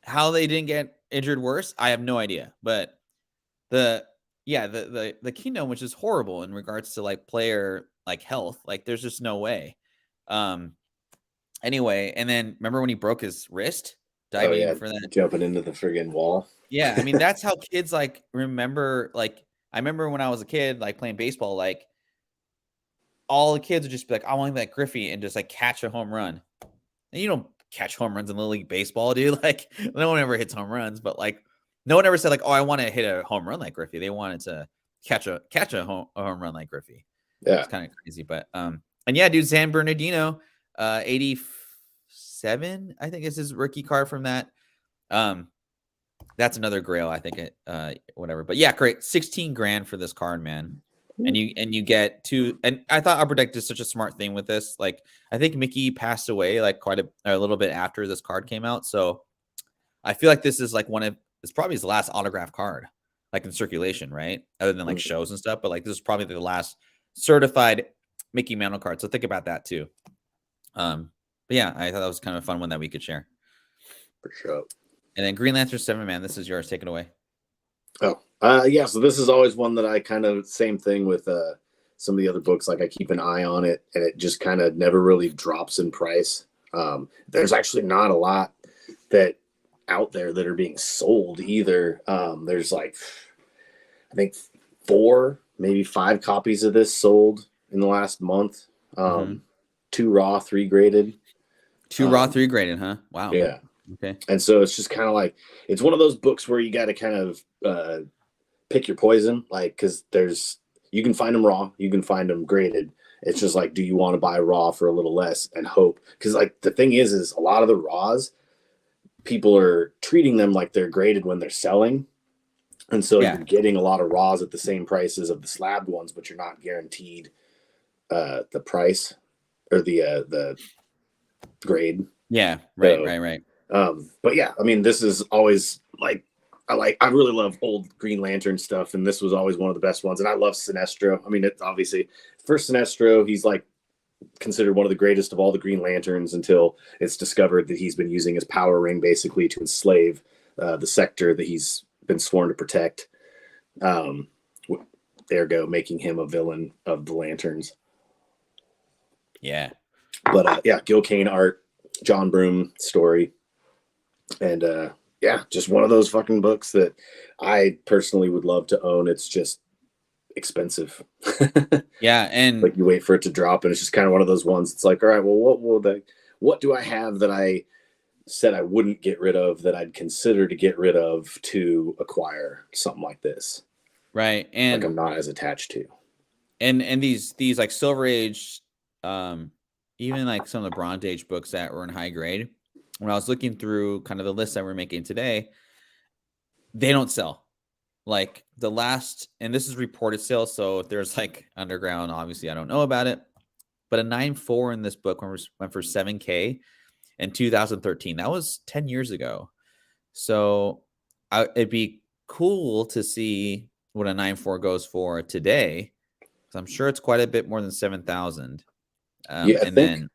[SPEAKER 2] How they didn't get injured worse, I have no idea. But the Kingdom, which is horrible in regards to like player like health, like there's just no way. Anyway, and then remember when he broke his wrist diving for that,
[SPEAKER 1] jumping into the friggin' wall.
[SPEAKER 2] Yeah, I mean that's how kids like remember. Like I remember when I was a kid, like playing baseball, like all the kids would just be like, "I want to be like Griffey," and just like catch a home run. And you don't catch home runs in Little League baseball, dude. Like no one ever hits home runs, but like no one ever said like, "Oh, I want to hit a home run like Griffey." They wanted to catch a home run like Griffey.
[SPEAKER 1] Yeah,
[SPEAKER 2] it's kind of crazy, but and yeah, dude, San Bernardino, 87, I think is his rookie card from that. That's another grail, I think. Whatever, but yeah, great, 16 grand for this card, man. And you get two. And I thought Upper Deck did such a smart thing with this. Like, I think Mickey passed away like quite a little bit after this card came out, so I feel like this is like it's probably his last autograph card, like in circulation, right? Other than like shows and stuff, but like this is probably the last certified Mickey Mantle card. So think about that too. But yeah, I thought that was kind of a fun one that we could share.
[SPEAKER 1] For sure.
[SPEAKER 2] And then Green Lantern 7, man, this is yours. Take it away.
[SPEAKER 1] Oh, yeah. So this is always one that I kind of, same thing with some of the other books. Like I keep an eye on it, and it just kind of never really drops in price. There's actually not a lot that out there that are being sold either. There's like, I think 4, maybe 5 copies of this sold in the last month. 2 raw, 3 graded.
[SPEAKER 2] 2 raw, 3 graded, huh? Wow.
[SPEAKER 1] Yeah.
[SPEAKER 2] Okay.
[SPEAKER 1] And so it's just kind of like, it's one of those books where you got to kind of pick your poison, like, because there's, You can find them raw. You can find them graded. It's just like, do you want to buy raw for a little less and hope? Because like the thing is a lot of the raws, people are treating them like they're graded when they're selling. And so you're getting a lot of raws at the same prices of the slabbed ones, but you're not guaranteed the price or the grade.
[SPEAKER 2] Yeah, right.
[SPEAKER 1] But yeah, I mean, this is always like I really love old Green Lantern stuff, and this was always one of the best ones. And I love Sinestro. I mean, it's obviously first Sinestro, he's like considered one of the greatest of all the Green Lanterns until it's discovered that he's been using his power ring basically to enslave the sector that he's been sworn to protect. Ergo, making him a villain of the Lanterns.
[SPEAKER 2] Yeah.
[SPEAKER 1] But yeah, Gil Kane art, John Broome story. And yeah, just one of those fucking books that I personally would love to own. It's just expensive.
[SPEAKER 2] Yeah, and
[SPEAKER 1] like you wait for it to drop, and it's just kind of one of those ones. It's like, all right, well, what do I have that I said I wouldn't get rid of that I'd consider to get rid of to acquire something like this?
[SPEAKER 2] Right, and
[SPEAKER 1] like I'm not as attached to.
[SPEAKER 2] And these like Silver Age, even like some of the Bronze Age books that were in high grade. When I was looking through kind of the list that we're making today, they don't sell. Like the last, and this is reported sales, so if there's like underground, obviously I don't know about it. But a 9.4 in this book went for $7,000 in 2013. That was 10 years ago. So it'd be cool to see what a 9.4 goes for today. I'm sure it's quite a bit more than 7,000.
[SPEAKER 1] Yeah,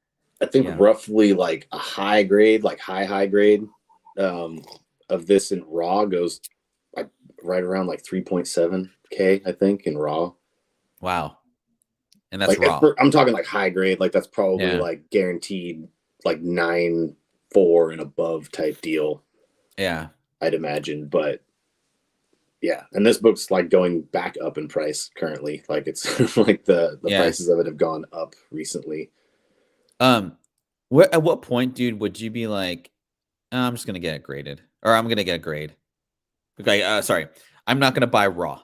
[SPEAKER 1] I think roughly like a high grade, like high grade of this in raw goes like right around like 3.7K, I think, in raw.
[SPEAKER 2] Wow. And that's
[SPEAKER 1] like,
[SPEAKER 2] raw.
[SPEAKER 1] I'm talking like high grade, like that's probably like guaranteed like 9.4 and above type deal.
[SPEAKER 2] Yeah.
[SPEAKER 1] I'd imagine, but yeah, and this book's like going back up in price currently. Like it's like the prices of it have gone up recently.
[SPEAKER 2] At what point, dude, would you be like, oh, I'm just gonna get it graded, or I'm gonna get a grade? Okay, sorry, I'm not gonna buy raw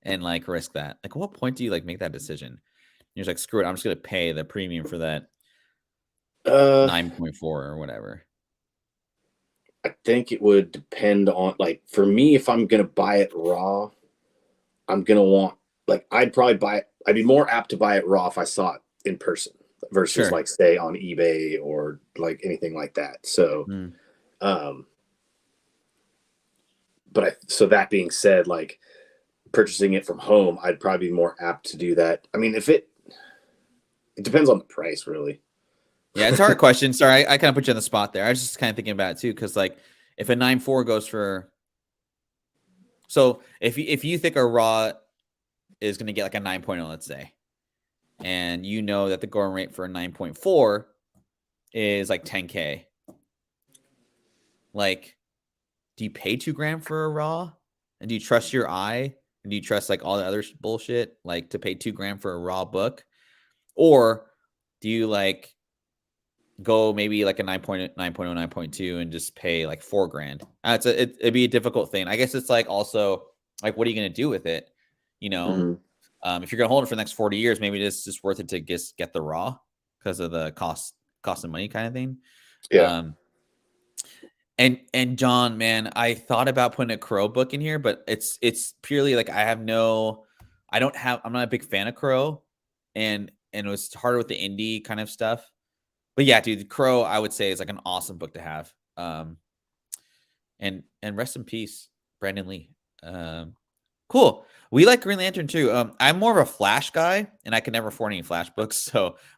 [SPEAKER 2] and like risk that. Like, at what point do you like make that decision? You're just like, screw it, I'm just gonna pay the premium for that 9.4 or whatever.
[SPEAKER 1] I think it would depend on, like, for me, if I'm going to buy it raw, I'm going to want, like, I'd be more apt to buy it raw if I saw it in person versus like say on eBay or like anything like that. So, so that being said, like purchasing it from home, I'd probably be more apt to do that. I mean, it depends on the price, really.
[SPEAKER 2] Yeah, it's a hard question. Sorry, I kind of put you on the spot there. I was just kind of thinking about it too, because like if a 9.4 goes for, so if you think a raw is going to get like a 9.0, let's say, and you know that the going rate for a 9.4 is like 10K, like, do you pay $2,000 for a raw? And do you trust your eye? And do you trust like all the other bullshit, like to pay $2,000 for a raw book? Or do you like go maybe like a 9.0, 9.2 and just pay like $4,000? It'd be a difficult thing. I guess it's like also like, what are you going to do with it? You know, if you're going to hold it for the next 40 years, maybe it's just worth it to just get the raw because of the cost of money kind of thing.
[SPEAKER 1] Yeah.
[SPEAKER 2] And John, man, I thought about putting a Crow book in here, but it's purely like I'm not a big fan of Crow, and it was harder with the indie kind of stuff. But yeah, dude, Crow, I would say, is like an awesome book to have. And rest in peace, Brandon Lee. Cool. We like Green Lantern too. I'm more of a Flash guy, and I can never afford any Flash books.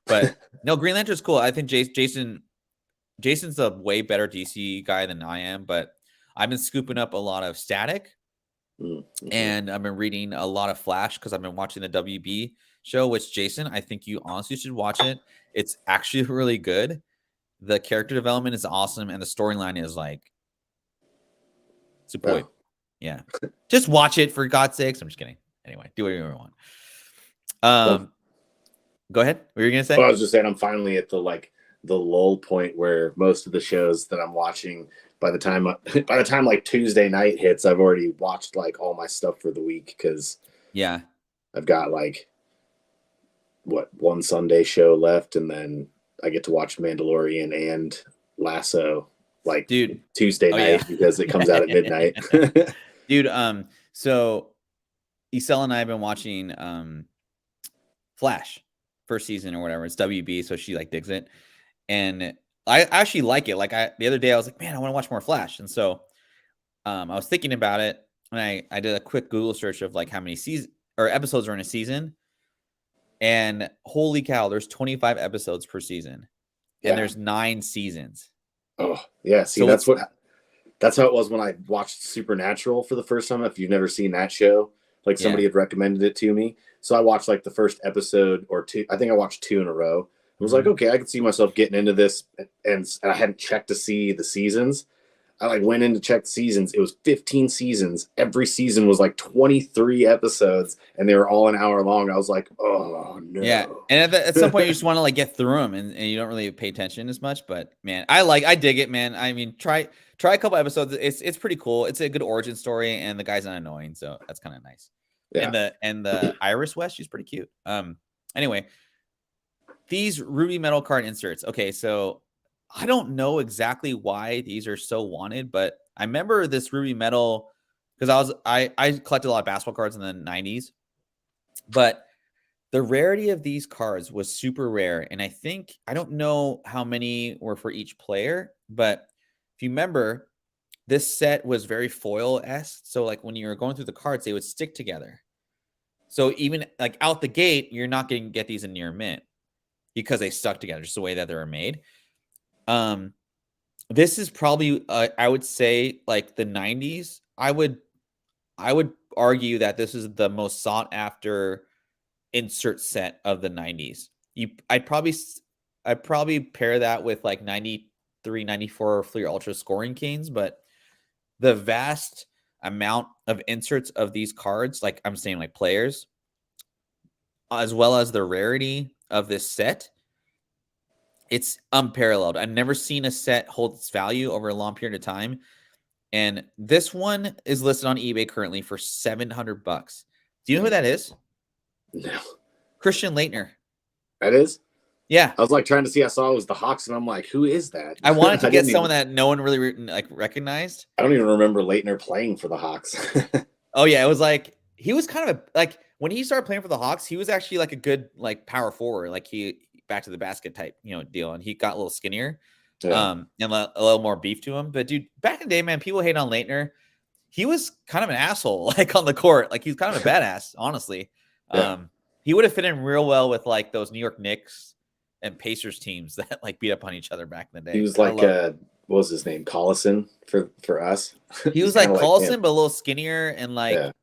[SPEAKER 2] But no, Green Lantern's cool. I think Jason's a way better DC guy than I am, but I've been scooping up a lot of Static, and I've been reading a lot of Flash because I've been watching the WB show. Which, Jason, I think you honestly should watch it. It's actually really good. The character development is awesome, and the storyline is like super. Oh. Yeah, just watch it for God's sakes. I'm just kidding. Anyway, do whatever you want. Go ahead. What were you gonna say?
[SPEAKER 1] Well, I was just saying I'm finally at the lull point where most of the shows that I'm watching, by the time like Tuesday night hits, I've already watched like all my stuff for the week. Cause I've got like one Sunday show left, and then I get to watch Mandalorian and Lasso like Tuesday night because it comes out at midnight.
[SPEAKER 2] Dude, so Isel and I have been watching Flash first season or whatever. It's WB, so she like digs it. And I actually like it. Like the other day I was like, man, I want to watch more Flash. And so I was thinking about it, and I did a quick Google search of like how many season or episodes are in a season. And holy cow, there's 25 episodes per season. And there's 9 seasons.
[SPEAKER 1] Oh, yeah. See, so that's how it was when I watched Supernatural for the first time. If you've never seen that show, like somebody had recommended it to me. So I watched like the first episode or 2. I think I watched 2 in a row. I was like, okay, I could see myself getting into this. And I hadn't checked to see the seasons. I like went in to check the seasons. It was 15 seasons. Every season was like 23 episodes, and they were all an hour long. I was like, oh no.
[SPEAKER 2] Yeah, and at some point you just want to like get through them, and you don't really pay attention as much. But man, I dig it, man. I mean, try a couple episodes. It's pretty cool. It's a good origin story, and the guy's not annoying, so that's kind of nice. Yeah. And the Iris West, she's pretty cute. Anyway, these Ruby Metal card inserts. Okay, so I don't know exactly why these are so wanted, but I remember this Ruby Metal because I collected a lot of basketball cards in the 90s, but the rarity of these cards was super rare. And I don't know how many were for each player, but if you remember, this set was very foil-esque. So like when you were going through the cards, they would stick together. So even like out the gate, you're not going to get these in near mint because they stuck together, just the way that they were made. This is probably I would say like the 90s. I would argue that this is the most sought after insert set of the 90s. I'd probably pair that with like 93, 94 Fleer Ultra scoring canes, but the vast amount of inserts of these cards, like I'm saying like players, as well as the rarity of this set, it's unparalleled. I've never seen a set hold its value over a long period of time. And this one is listed on eBay currently for $700. Do you know who that is?
[SPEAKER 1] No.
[SPEAKER 2] Christian Leitner.
[SPEAKER 1] That is?
[SPEAKER 2] Yeah.
[SPEAKER 1] I was like trying to see, I saw it was the Hawks, and I'm like, who is that?
[SPEAKER 2] I wanted to get someone that no one really like recognized.
[SPEAKER 1] I don't even remember Leitner playing for the Hawks.
[SPEAKER 2] Oh yeah, it was like he was kind of like when he started playing for the Hawks, he was actually like a good like power forward, like he back to the basket type, deal, and he got a little skinnier, and a little more beef to him. But dude, back in the day, man, people hate on Leitner. He was kind of an asshole, like on the court, like he's kind of a badass, honestly. He would have fit in real well with like those New York Knicks and Pacers teams that like beat up on each other back in the day.
[SPEAKER 1] He was like what was his name? Collison for us.
[SPEAKER 2] He was like Collison, but a little skinnier and like a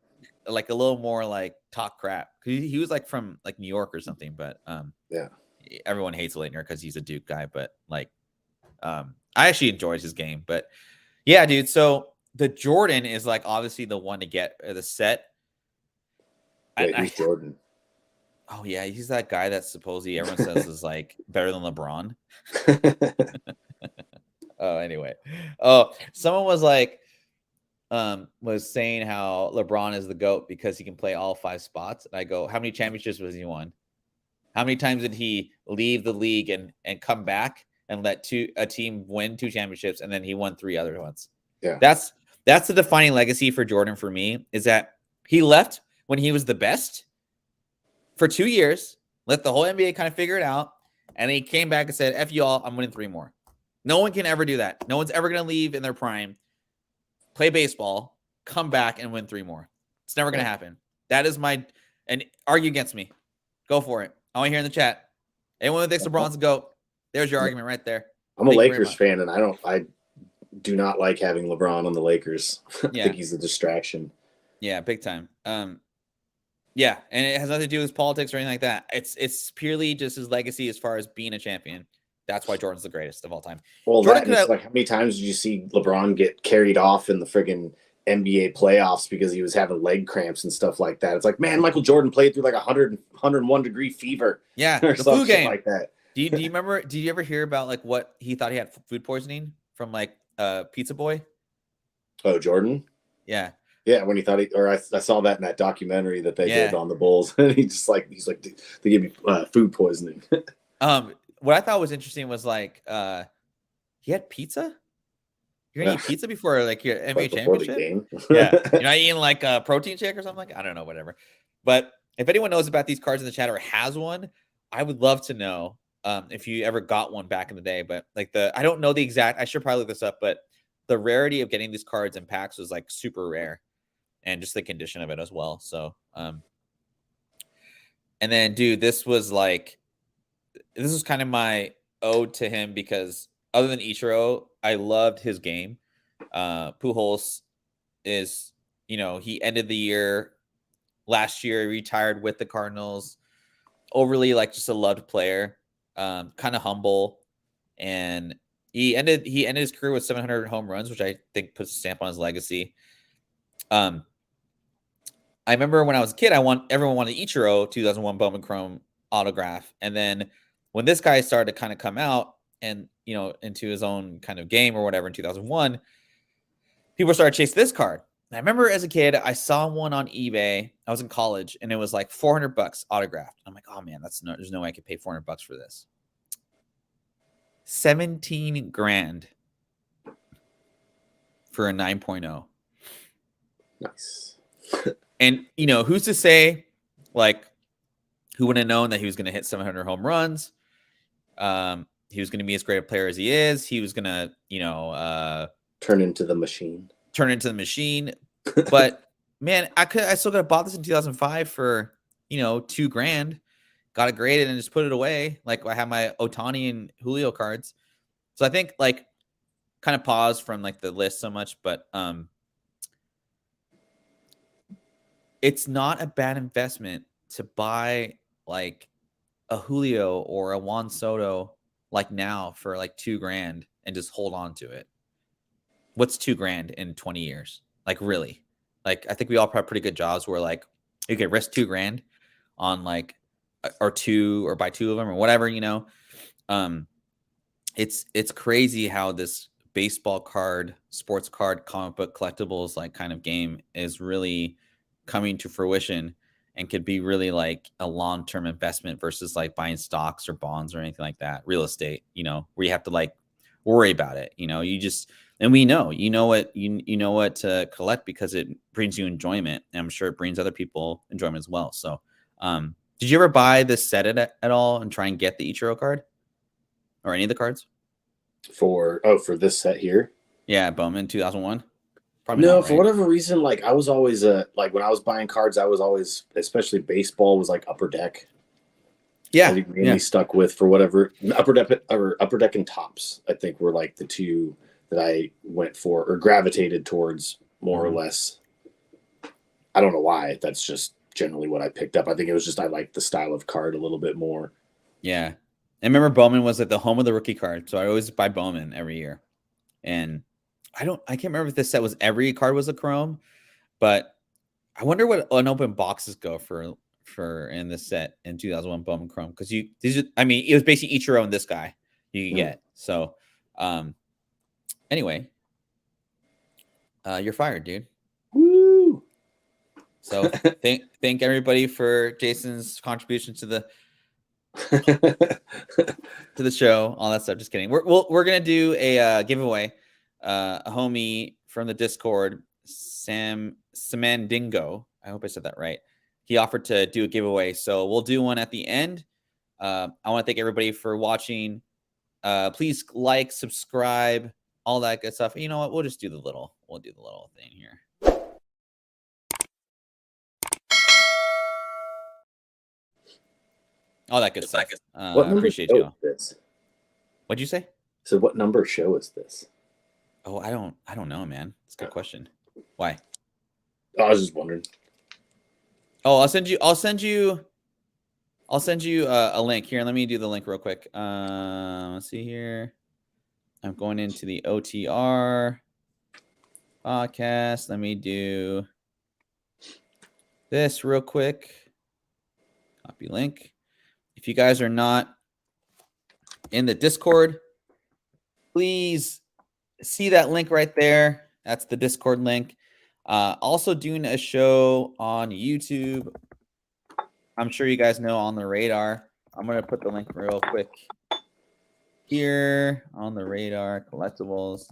[SPEAKER 2] little more like talk crap. He was like from like New York or something, but everyone hates Leitner because he's a Duke guy, but like I actually enjoyed his game. But yeah, dude. So the Jordan is like obviously the one to get the set.
[SPEAKER 1] Who's Jordan?
[SPEAKER 2] Oh yeah, he's that guy that supposedly everyone says is like better than LeBron. Anyway. Someone was like was saying how LeBron is the GOAT because he can play all 5 spots. And I go, how many championships was he won? How many times did he leave the league and come back and let a team win 2 championships, and then he won 3 other ones?
[SPEAKER 1] Yeah.
[SPEAKER 2] That's the defining legacy for Jordan for me, is that he left when he was the best for 2 years, let the whole NBA kind of figure it out, and he came back and said, F you all, I'm winning 3 more. No one can ever do that. No one's ever going to leave in their prime, play baseball, come back, and win 3 more. It's never going to happen. That is and argue against me. Go for it. I want to hear in the chat. Anyone who thinks LeBron's a GOAT, there's your argument right there.
[SPEAKER 1] I'm a Lakers fan, and I do not like having LeBron on the Lakers. I think he's a distraction.
[SPEAKER 2] Yeah, big time. Yeah, and it has nothing to do with politics or anything like that. It's purely just his legacy as far as being a champion. That's why Jordan's the greatest of all time.
[SPEAKER 1] Well, like how many times did you see LeBron get carried off in the friggin' NBA playoffs because he was having leg cramps and stuff like that? It's like, man, Michael Jordan played through like 101 degree fever.
[SPEAKER 2] Yeah,
[SPEAKER 1] or the flu game like that.
[SPEAKER 2] Do you remember? Did you ever hear about like what he thought he had food poisoning from like Pizza Boy?
[SPEAKER 1] Oh, Jordan?
[SPEAKER 2] Yeah.
[SPEAKER 1] Yeah, when he thought I saw that in that documentary that they did on the Bulls. he's like, they gave me food poisoning.
[SPEAKER 2] What I thought was interesting was like, he had pizza. You're gonna eat pizza before like your NBA championship? Yeah, you're not eating like a protein shake or something like. I don't know, whatever. But if anyone knows about these cards in the chat or has one, I would love to know if you ever got one back in the day. But like I don't know the exact. I should probably look this up, but the rarity of getting these cards in packs was like super rare, and just the condition of it as well. So, and then, dude, this was kind of my ode to him because other than Ichiro, I loved his game. Pujols is, he ended the year last year, retired with the Cardinals. Overly just a loved player, kind of humble, and he ended his career with 700 home runs, which I think puts a stamp on his legacy. I remember when I was a kid, everyone wanted Ichiro 2001 Bowman Chrome autograph, and then when this guy started to kind of come out and into his own kind of game or whatever in 2001, people started chasing this card. And I remember as a kid, I saw one on eBay. I was in college, and it was like $400 autographed. I'm like, oh man, there's no way I could pay $400 for this. 17 grand for a 9.0.
[SPEAKER 1] Nice.
[SPEAKER 2] And who's to say, who would have known that he was going to hit 700 home runs? He was going to be as great a player as he is. He was going to,
[SPEAKER 1] turn into the machine.
[SPEAKER 2] But man, I still could have bought this in 2005 for, $2,000, got it graded and just put it away. Like I have my Ohtani and Julio cards. So I think kind of pause from the list so much, but, it's not a bad investment to buy a Julio or a Juan Soto now for $2,000 and just hold on to it. What's $2,000 in 20 years? Really? I think we all have pretty good jobs where you could risk $2,000 on or two, or buy two of them or whatever, it's crazy how this baseball card, sports card, comic book collectibles kind of game is really coming to fruition and could be really a long-term investment versus buying stocks or bonds or anything like that. Real estate, where you have to worry about it. You just, and we know, what to collect because it brings you enjoyment. And I'm sure it brings other people enjoyment as well. So, did you ever buy this set at all and try and get the Ichiro card or any of the cards?
[SPEAKER 1] For this set here?
[SPEAKER 2] Yeah, Bowman 2001.
[SPEAKER 1] Probably no, not, right? For whatever reason, I was always when I was buying cards, I was always, especially baseball, was Upper Deck.
[SPEAKER 2] Yeah,
[SPEAKER 1] I mainly stuck with for whatever Upper Deck and Tops. I think were the two that I went for or gravitated towards more or less. I don't know why. That's just generally what I picked up. I think it was just I liked the style of card a little bit more.
[SPEAKER 2] Yeah, I remember Bowman was at the home of the rookie card, so I always buy Bowman every year, and I can't remember if this set was every card was a chrome, but I wonder what unopened boxes go for in this set in 2001 Bowman Chrome, because it was basically Ichiro and this guy you could get. So anyway, you're fired, dude.
[SPEAKER 1] Woo!
[SPEAKER 2] So thank everybody for Jason's contribution to the to the show, all that stuff. Just kidding. We're gonna do a giveaway. A homie from the Discord, Samandingo, I hope I said that right. He offered to do a giveaway, so we'll do one at the end. I want to thank everybody for watching. Please subscribe, all that good stuff. You know what? We'll do the little thing here. All that good stuff.
[SPEAKER 1] What number
[SPEAKER 2] appreciate you.
[SPEAKER 1] This?
[SPEAKER 2] What'd you say?
[SPEAKER 1] So what number show is this?
[SPEAKER 2] Oh, I don't know, man. It's a good question. Why?
[SPEAKER 1] I was just wondering.
[SPEAKER 2] Oh, I'll send you a link here. Let me do the link real quick. Let's see here. I'm going into the OTR podcast. Let me do this real quick. Copy link. If you guys are not in the Discord, please see that link right there. That's the Discord link. Also doing a show on YouTube. I'm sure you guys know On the Radar. I'm gonna put the link real quick here. On the Radar collectibles.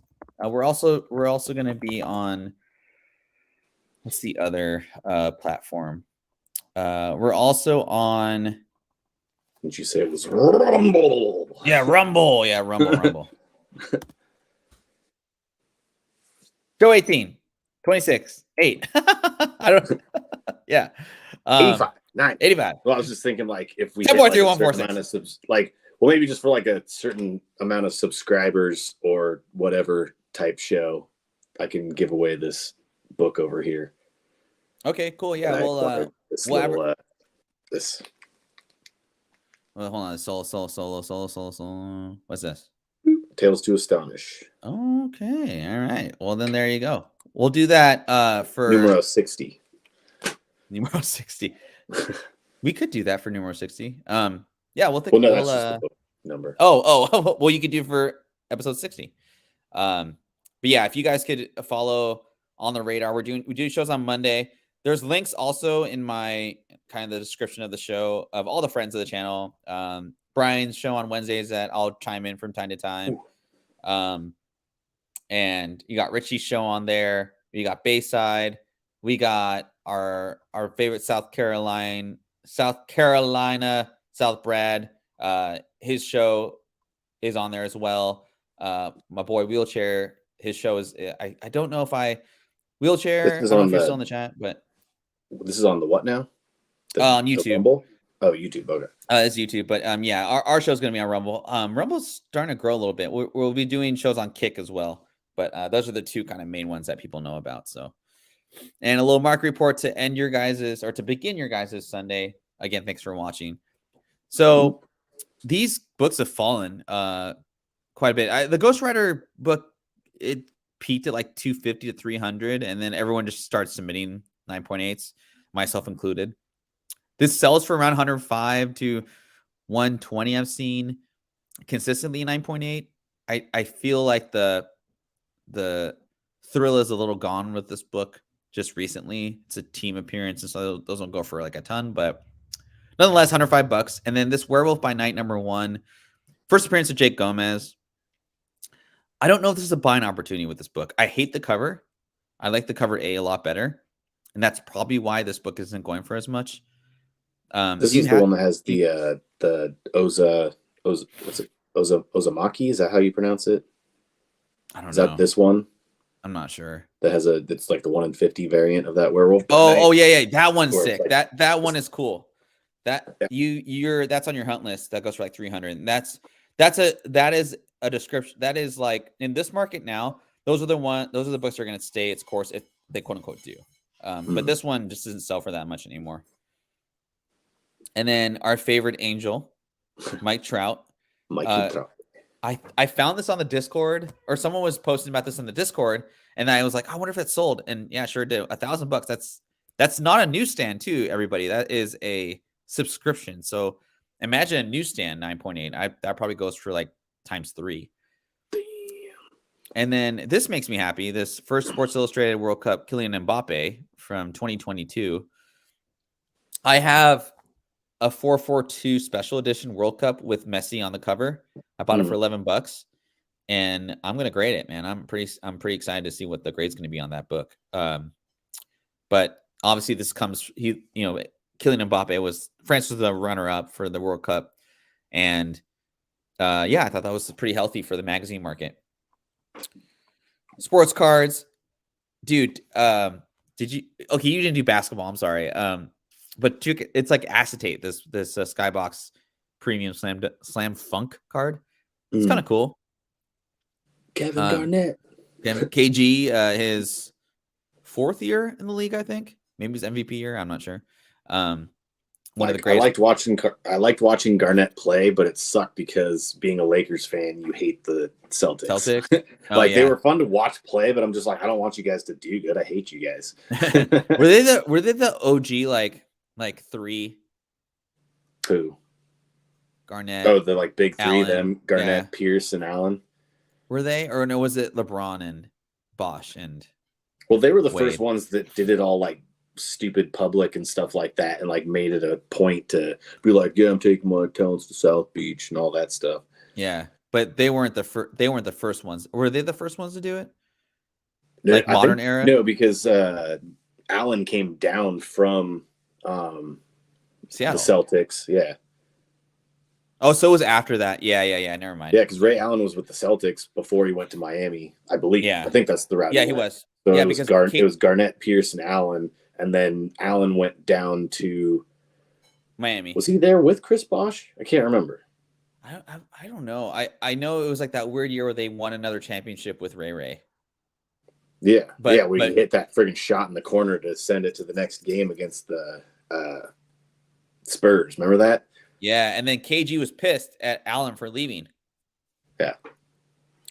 [SPEAKER 2] We're also gonna be on. What's the other platform? We're also on.
[SPEAKER 1] Did you say it was Rumble?
[SPEAKER 2] Yeah, Rumble. Yeah, Rumble. Show 18, 26, 8. I don't. Yeah.
[SPEAKER 1] 85, 9,
[SPEAKER 2] 85.
[SPEAKER 1] Well, I was just thinking, like, if we
[SPEAKER 2] 10,
[SPEAKER 1] hit, like,
[SPEAKER 2] 3,
[SPEAKER 1] a
[SPEAKER 2] 1, 4,
[SPEAKER 1] certain
[SPEAKER 2] 6.
[SPEAKER 1] amount of well, maybe just for like a certain amount of subscribers or whatever type show, I can give away this book over here.
[SPEAKER 2] Okay, cool. Yeah,
[SPEAKER 1] well,
[SPEAKER 2] this. Well, hold on. Solo. What's this?
[SPEAKER 1] Tales to Astonish.
[SPEAKER 2] Okay. All right. Well, then there you go. We'll do that for
[SPEAKER 1] numero 60.
[SPEAKER 2] Numero 60. We could do that for numero 60. Yeah, we'll think.
[SPEAKER 1] Well, no, that's just the book number.
[SPEAKER 2] Oh. Well, you could do for episode 60. But yeah, if you guys could follow On the Radar, we do shows on Monday. There's links also in my kind of the description of the show of all the friends of the channel. Brian's show on Wednesdays that I'll chime in from time to time. And you got Richie's show on there. You got Bayside. We got our favorite South Carolina, South Brad. His show is on there as well. My boy Wheelchair, his show is. I don't know if Wheelchair. I don't know if you're still in the chat, but
[SPEAKER 1] this is on the what now?
[SPEAKER 2] On YouTube.
[SPEAKER 1] Oh, YouTube. Okay.
[SPEAKER 2] It's YouTube, but yeah, our show's gonna be on Rumble. Rumble's starting to grow a little bit. We'll be doing shows on Kick as well, but those are the two kind of main ones that people know about. So, and a little market report to end your guys's or to begin your guys's Sunday. Again, thanks for watching. So these books have fallen quite a bit. The Ghost Rider book, it peaked at like 250 to 300, and then everyone just starts submitting 9.8s, myself included. This sells for around 105 to 120. I've seen consistently 9.8. I feel like the thrill is a little gone with this book just recently. It's a team appearance, and so those don't go for like a ton, but nonetheless, $105. And then this Werewolf by Night #1, first appearance of Jake Gomez. I don't know if this is a buying opportunity with this book. I hate the cover. I like the cover A lot better, and that's probably why this book isn't going for as much.
[SPEAKER 1] This is the one that has the Ozumaki. Is that how you pronounce it?
[SPEAKER 2] I don't know.
[SPEAKER 1] Is that this one?
[SPEAKER 2] I'm not sure.
[SPEAKER 1] That has it's like the 1 in 50 variant of that werewolf.
[SPEAKER 2] Oh yeah. That one's sick. Like, that one is cool. That that's on your hunt list. That goes for like 300. And that is a description. That is like in this market now. Those are the books that are going to stay its course if they quote unquote do. But this one just doesn't sell for that much anymore. And then our favorite angel, Mike Trout.
[SPEAKER 1] Trout.
[SPEAKER 2] I found this on the Discord, or someone was posting about this in the Discord, and I was like, I wonder if it's sold. And yeah, sure did. $1,000. That's not a newsstand too, everybody. That is a subscription. So imagine a newsstand 9.8. That probably goes for like ×3. Damn. And then this makes me happy. This first Sports Illustrated World Cup Kylian Mbappe from 2022. I have a 442 special edition World Cup with Messi on the cover. I bought it for $11, and I'm gonna grade it, man. I'm pretty excited to see what the grade's gonna be on that book. But obviously this comes. Kylian Mbappe France was the runner-up for the World Cup, and yeah, I thought that was pretty healthy for the magazine market. Sports cards, dude. Did you? Okay, you didn't do basketball. I'm sorry. But it's like acetate. This Skybox Premium Slam Funk card. It's kind of cool.
[SPEAKER 1] Kevin Garnett.
[SPEAKER 2] KG, his 4th year in the league, I think. Maybe his MVP year. I'm not sure. One of the greatest.
[SPEAKER 1] I liked watching Garnett play, but it sucked because being a Lakers fan, you hate the Celtics. They were fun to watch play, but I'm just like, I don't want you guys to do good. I hate you guys.
[SPEAKER 2] Were they the OG like 3?
[SPEAKER 1] Who?
[SPEAKER 2] Garnett.
[SPEAKER 1] Oh, the like big 3
[SPEAKER 2] Allen,
[SPEAKER 1] them. Garnett, Pierce, and Allen.
[SPEAKER 2] Were they? Or no, was it LeBron and Bosch and
[SPEAKER 1] Well, they were the first ones that did it all like stupid public and stuff like that, and like made it a point to be like, yeah, I'm taking my talents to South Beach and all that stuff.
[SPEAKER 2] Yeah, but they weren't the first. They weren't the first ones. Were they the first ones to do it?
[SPEAKER 1] No,
[SPEAKER 2] like modern era?
[SPEAKER 1] No, because Allen came down from
[SPEAKER 2] Seattle.
[SPEAKER 1] The Celtics. Yeah.
[SPEAKER 2] Oh, so it was after that. Yeah. Never mind.
[SPEAKER 1] Yeah, because Ray Allen was with the Celtics before he went to Miami, I believe.
[SPEAKER 2] Yeah.
[SPEAKER 1] I think that's the route.
[SPEAKER 2] Yeah, he was.
[SPEAKER 1] So
[SPEAKER 2] yeah,
[SPEAKER 1] it was Garnett, Pierce, and Allen, and then Allen went down to
[SPEAKER 2] Miami.
[SPEAKER 1] Was he there with Chris Bosh? I can't remember.
[SPEAKER 2] I don't know. I know it was like that weird year where they won another championship with Ray.
[SPEAKER 1] Yeah, but he hit that friggin' shot in the corner to send it to the next game against the Spurs. Remember that?
[SPEAKER 2] Yeah, and then KG was pissed at Allen for leaving.
[SPEAKER 1] Yeah.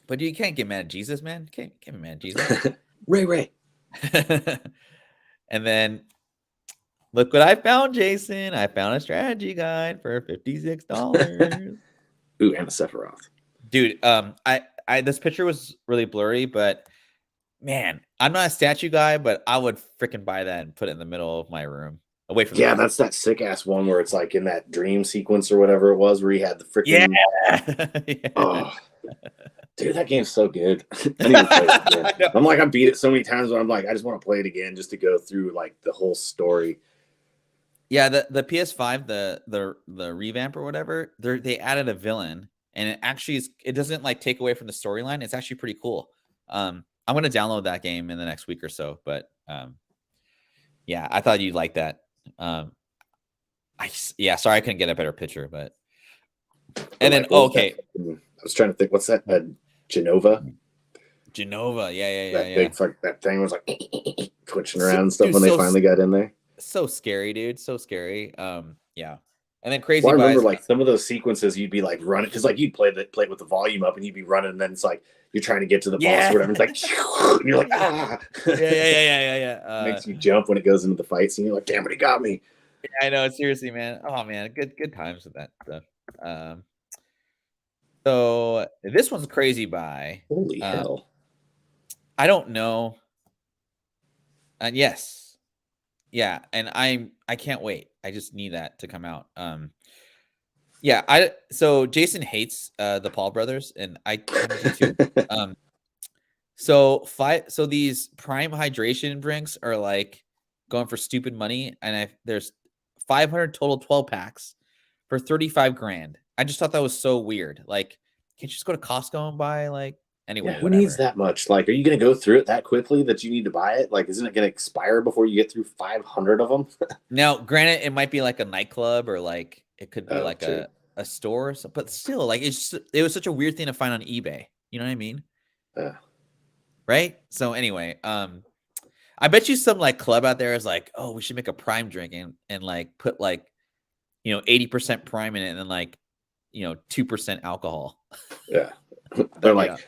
[SPEAKER 2] But you can't get mad at Jesus, man. Can't be mad at Jesus.
[SPEAKER 1] Ray.
[SPEAKER 2] And then look what I found, Jason. I found a strategy guide for $56.
[SPEAKER 1] Ooh, and a Sephiroth.
[SPEAKER 2] Dude, I this picture was really blurry, but man, I'm not a statue guy, but I would freaking buy that and put it in the middle of my room. Away from
[SPEAKER 1] that's that sick ass one where it's like in that dream sequence or whatever it was where he had the freaking
[SPEAKER 2] yeah.
[SPEAKER 1] Oh, dude, that game's so good. I need to play it again. I'm like, I beat it so many times, but I'm like, I just want to play it again just to go through like the whole story.
[SPEAKER 2] Yeah, the PS5, the revamp or whatever, they added a villain, and it actually it doesn't like take away from the storyline. It's actually pretty cool. I'm gonna download that game in the next week or so, but yeah, I thought you'd like that. Sorry I couldn't get a better picture, but and then okay.
[SPEAKER 1] I was trying to think, what's that? Genova,
[SPEAKER 2] yeah.
[SPEAKER 1] Big that thing was like twitching around and stuff when they finally got in there.
[SPEAKER 2] So scary, dude. So scary. Yeah. And then crazy.
[SPEAKER 1] Well, I remember like some of those sequences you'd be like running because like you'd play it with the volume up and you'd be running and then it's like you're trying to get to the boss or whatever. It's like and you're like
[SPEAKER 2] yeah.
[SPEAKER 1] Makes you jump when it goes into the fight scene. You're like, damn it, he got me.
[SPEAKER 2] I know, seriously, man. Oh man, good times with that stuff. So this one's crazy by
[SPEAKER 1] holy hell.
[SPEAKER 2] I don't know. And yes. Yeah, and I can't wait. I just need that to come out. So Jason hates the Paul brothers, and I do too. So these prime hydration drinks are like going for stupid money, and there's 500 total 12 packs for $35,000. I just thought that was so weird. Like, can't you just go to Costco and buy like anyway?
[SPEAKER 1] Who needs that much? Like, are you going to go through it that quickly that you need to buy it? Like, isn't it going to expire before you get through 500 of them?
[SPEAKER 2] Now, granted, it might be like a nightclub or like it could be like a store or something, but still, like it was such a weird thing to find on eBay. You know what I mean?
[SPEAKER 1] Yeah.
[SPEAKER 2] Right. So anyway, I bet you some like club out there is like, oh, we should make a prime drink and like put like, 80% prime in it and then like, 2% alcohol.
[SPEAKER 1] Yeah. They're like,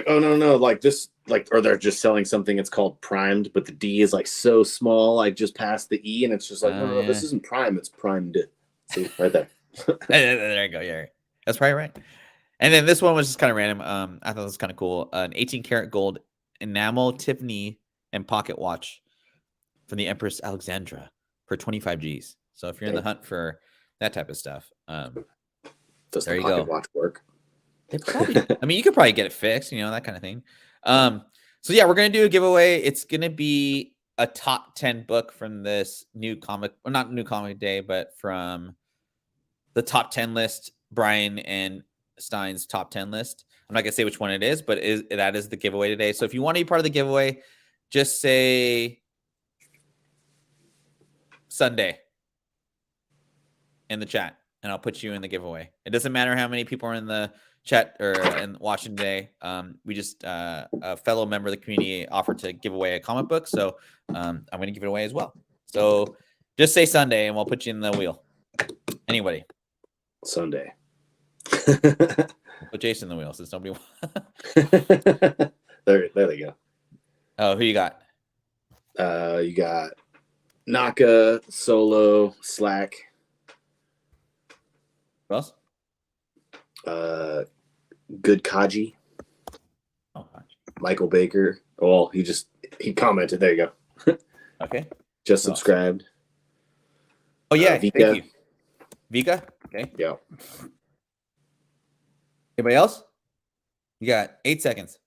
[SPEAKER 1] oh no, like this, like, or they're just selling something. It's called primed, but the D is like so small, like just past the E, and it's just like, no, this isn't prime, it's primed. See, right there.
[SPEAKER 2] There you go. Yeah, that's probably right. And then this one was just kind of random. I thought it was kind of cool. An 18 karat gold enamel Tiffany and pocket watch from the Empress Alexandra for 25 G's. So if you're in the hunt for that type of stuff,
[SPEAKER 1] does the pocket watch work?
[SPEAKER 2] They probably, I mean, you could probably get it fixed, that kind of thing. So yeah, we're gonna do a giveaway. It's gonna be a top 10 book from this new comic, or not new comic day, but from the top 10 list, Brian and Stein's top 10 list. I'm not gonna say which one it is, but that is the giveaway today. So if you want to be part of the giveaway, just say Sunday in the chat, and I'll put you in the giveaway. It doesn't matter how many people are in the chat or in watching today. We just a fellow member of the community offered to give away a comic book, so I'm going to give it away as well. So just say Sunday, and we'll put you in the wheel. Anybody?
[SPEAKER 1] Sunday.
[SPEAKER 2] Put Jason in the wheel since nobody.
[SPEAKER 1] There they go.
[SPEAKER 2] Oh, who you got?
[SPEAKER 1] You got Naka, Solo, Slack.
[SPEAKER 2] Who else?
[SPEAKER 1] Good Kaji.
[SPEAKER 2] Oh, gosh.
[SPEAKER 1] Michael Baker. Well, he He commented. There you
[SPEAKER 2] go. Okay.
[SPEAKER 1] Just subscribed.
[SPEAKER 2] Oh yeah, thank you. Vika. Okay.
[SPEAKER 1] Yeah.
[SPEAKER 2] Anybody else? You got 8 seconds.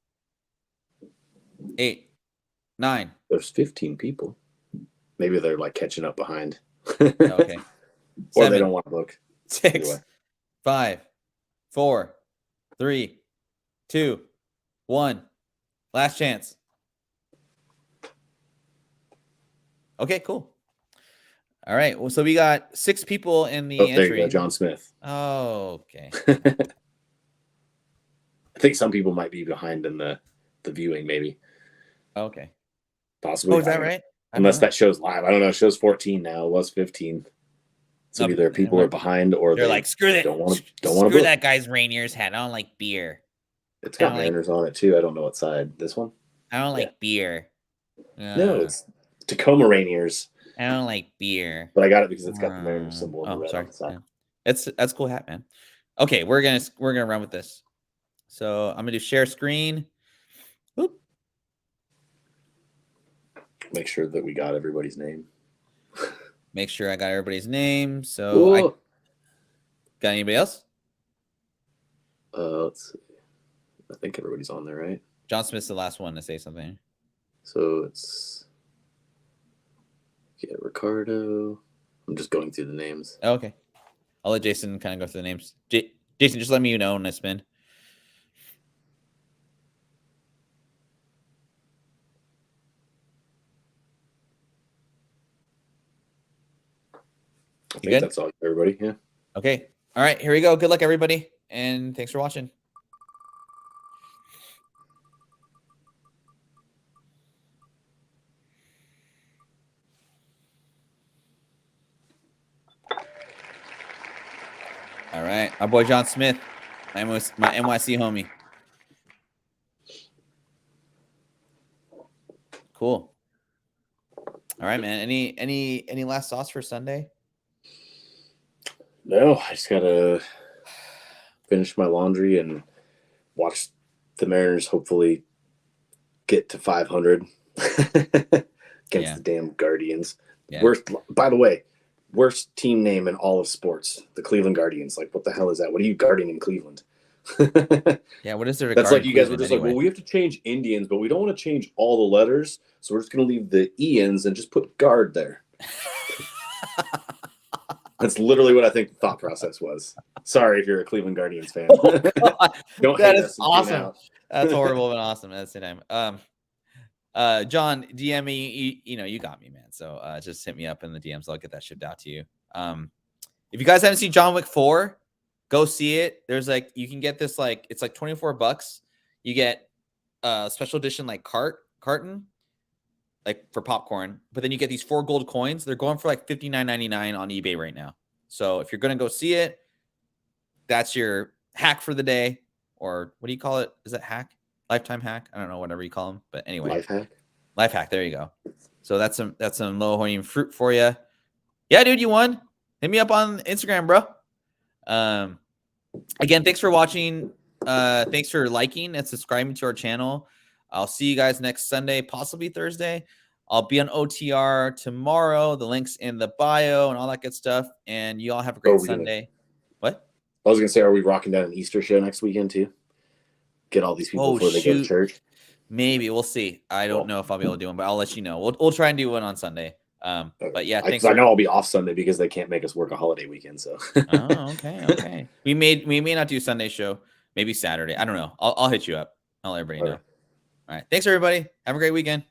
[SPEAKER 2] 8, 9.
[SPEAKER 1] There's 15 people. Maybe they're like catching up behind.
[SPEAKER 2] Okay.
[SPEAKER 1] Or 7, they don't want to look.
[SPEAKER 2] 6, anyway. 5, 4, 3, 2, 1. Last chance. Okay, cool. All right. Well, so we got 6 people in the entry.
[SPEAKER 1] There you go, John Smith.
[SPEAKER 2] Oh, okay.
[SPEAKER 1] I think some people might be behind in the viewing, maybe.
[SPEAKER 2] Okay.
[SPEAKER 1] Possibly.
[SPEAKER 2] Oh, is that right?
[SPEAKER 1] Unless that shows live. I don't know. It shows 14 now. It was 15. So either people are behind or
[SPEAKER 2] they're like, screw that.
[SPEAKER 1] Don't want to.
[SPEAKER 2] Screw that guy's Rainier's hat. I don't like beer.
[SPEAKER 1] It's got Mariners on it too. I don't know what side. This one?
[SPEAKER 2] I don't like beer.
[SPEAKER 1] No, it's Tacoma Rainiers.
[SPEAKER 2] I don't like beer.
[SPEAKER 1] But I got it because it's got the Mariners symbol on the red on the side.
[SPEAKER 2] Yeah. That's a cool hat, man. Okay, we're gonna run with this. So I'm gonna do share screen. Oop.
[SPEAKER 1] Make sure that we got everybody's name.
[SPEAKER 2] Make sure I got everybody's name. So got anybody else?
[SPEAKER 1] Let's see. I think everybody's on there, right?
[SPEAKER 2] John Smith's the last one to say something.
[SPEAKER 1] So it's Ricardo. I'm just going through the names.
[SPEAKER 2] Oh, okay. I'll let Jason kind of go through the names. Jason, just let me know when I spin.
[SPEAKER 1] I think that's all, everybody. Yeah.
[SPEAKER 2] Okay. All right. Here we go. Good luck, everybody. And thanks for watching. All right. My boy John Smith. My NYC homie. Cool. All right, man. Any last thoughts for Sunday?
[SPEAKER 1] No, I just gotta finish my laundry and watch the Mariners hopefully get to 500 against the damn Guardians. Yeah. By the way, worst team name in all of sports, the Cleveland Guardians. Like, what the hell is that? What are you guarding in Cleveland?
[SPEAKER 2] Yeah, what is there?
[SPEAKER 1] That's like you guys were just like, well, we have to change Indians, but we don't want to change all the letters, so we're just going to leave the Ians and just put guard there. That's literally what I think the thought process was. Sorry if you're a Cleveland Guardians fan.
[SPEAKER 2] That is awesome. That's horrible but awesome at the same time. John, DM me. You got me, man. So just hit me up in the DMs. I'll get that shipped out to you. If you guys haven't seen John Wick 4, go see it. There's you can get this it's like $24. You get a special edition carton for popcorn, but then you get these 4 gold coins. They're going for $59.99 on eBay right now. So if you're gonna go see it, that's your hack for the day, or what do you call it? Is that hack? Lifetime hack? I don't know, whatever you call them. But anyway, life hack. There you go. So that's some low hanging fruit for you. Yeah, dude, you won. Hit me up on Instagram, bro. Again, thanks for watching. Thanks for liking and subscribing to our channel. I'll see you guys next Sunday, possibly Thursday. I'll be on OTR tomorrow. The link's in the bio and all that good stuff. And you all have a great Sunday. What?
[SPEAKER 1] I was going to say, are we rocking down an Easter show next weekend too? Get all these people before they go to church?
[SPEAKER 2] Maybe. We'll see. I don't know if I'll be able to do one, but I'll let you know. We'll try and do one on Sunday. But yeah,
[SPEAKER 1] I know I'll be off Sunday because they can't make us work a holiday weekend. So.
[SPEAKER 2] Oh, okay. We may not do Sunday show. Maybe Saturday. I don't know. I'll hit you up. I'll let everybody know. All right. Thanks, everybody. Have a great weekend.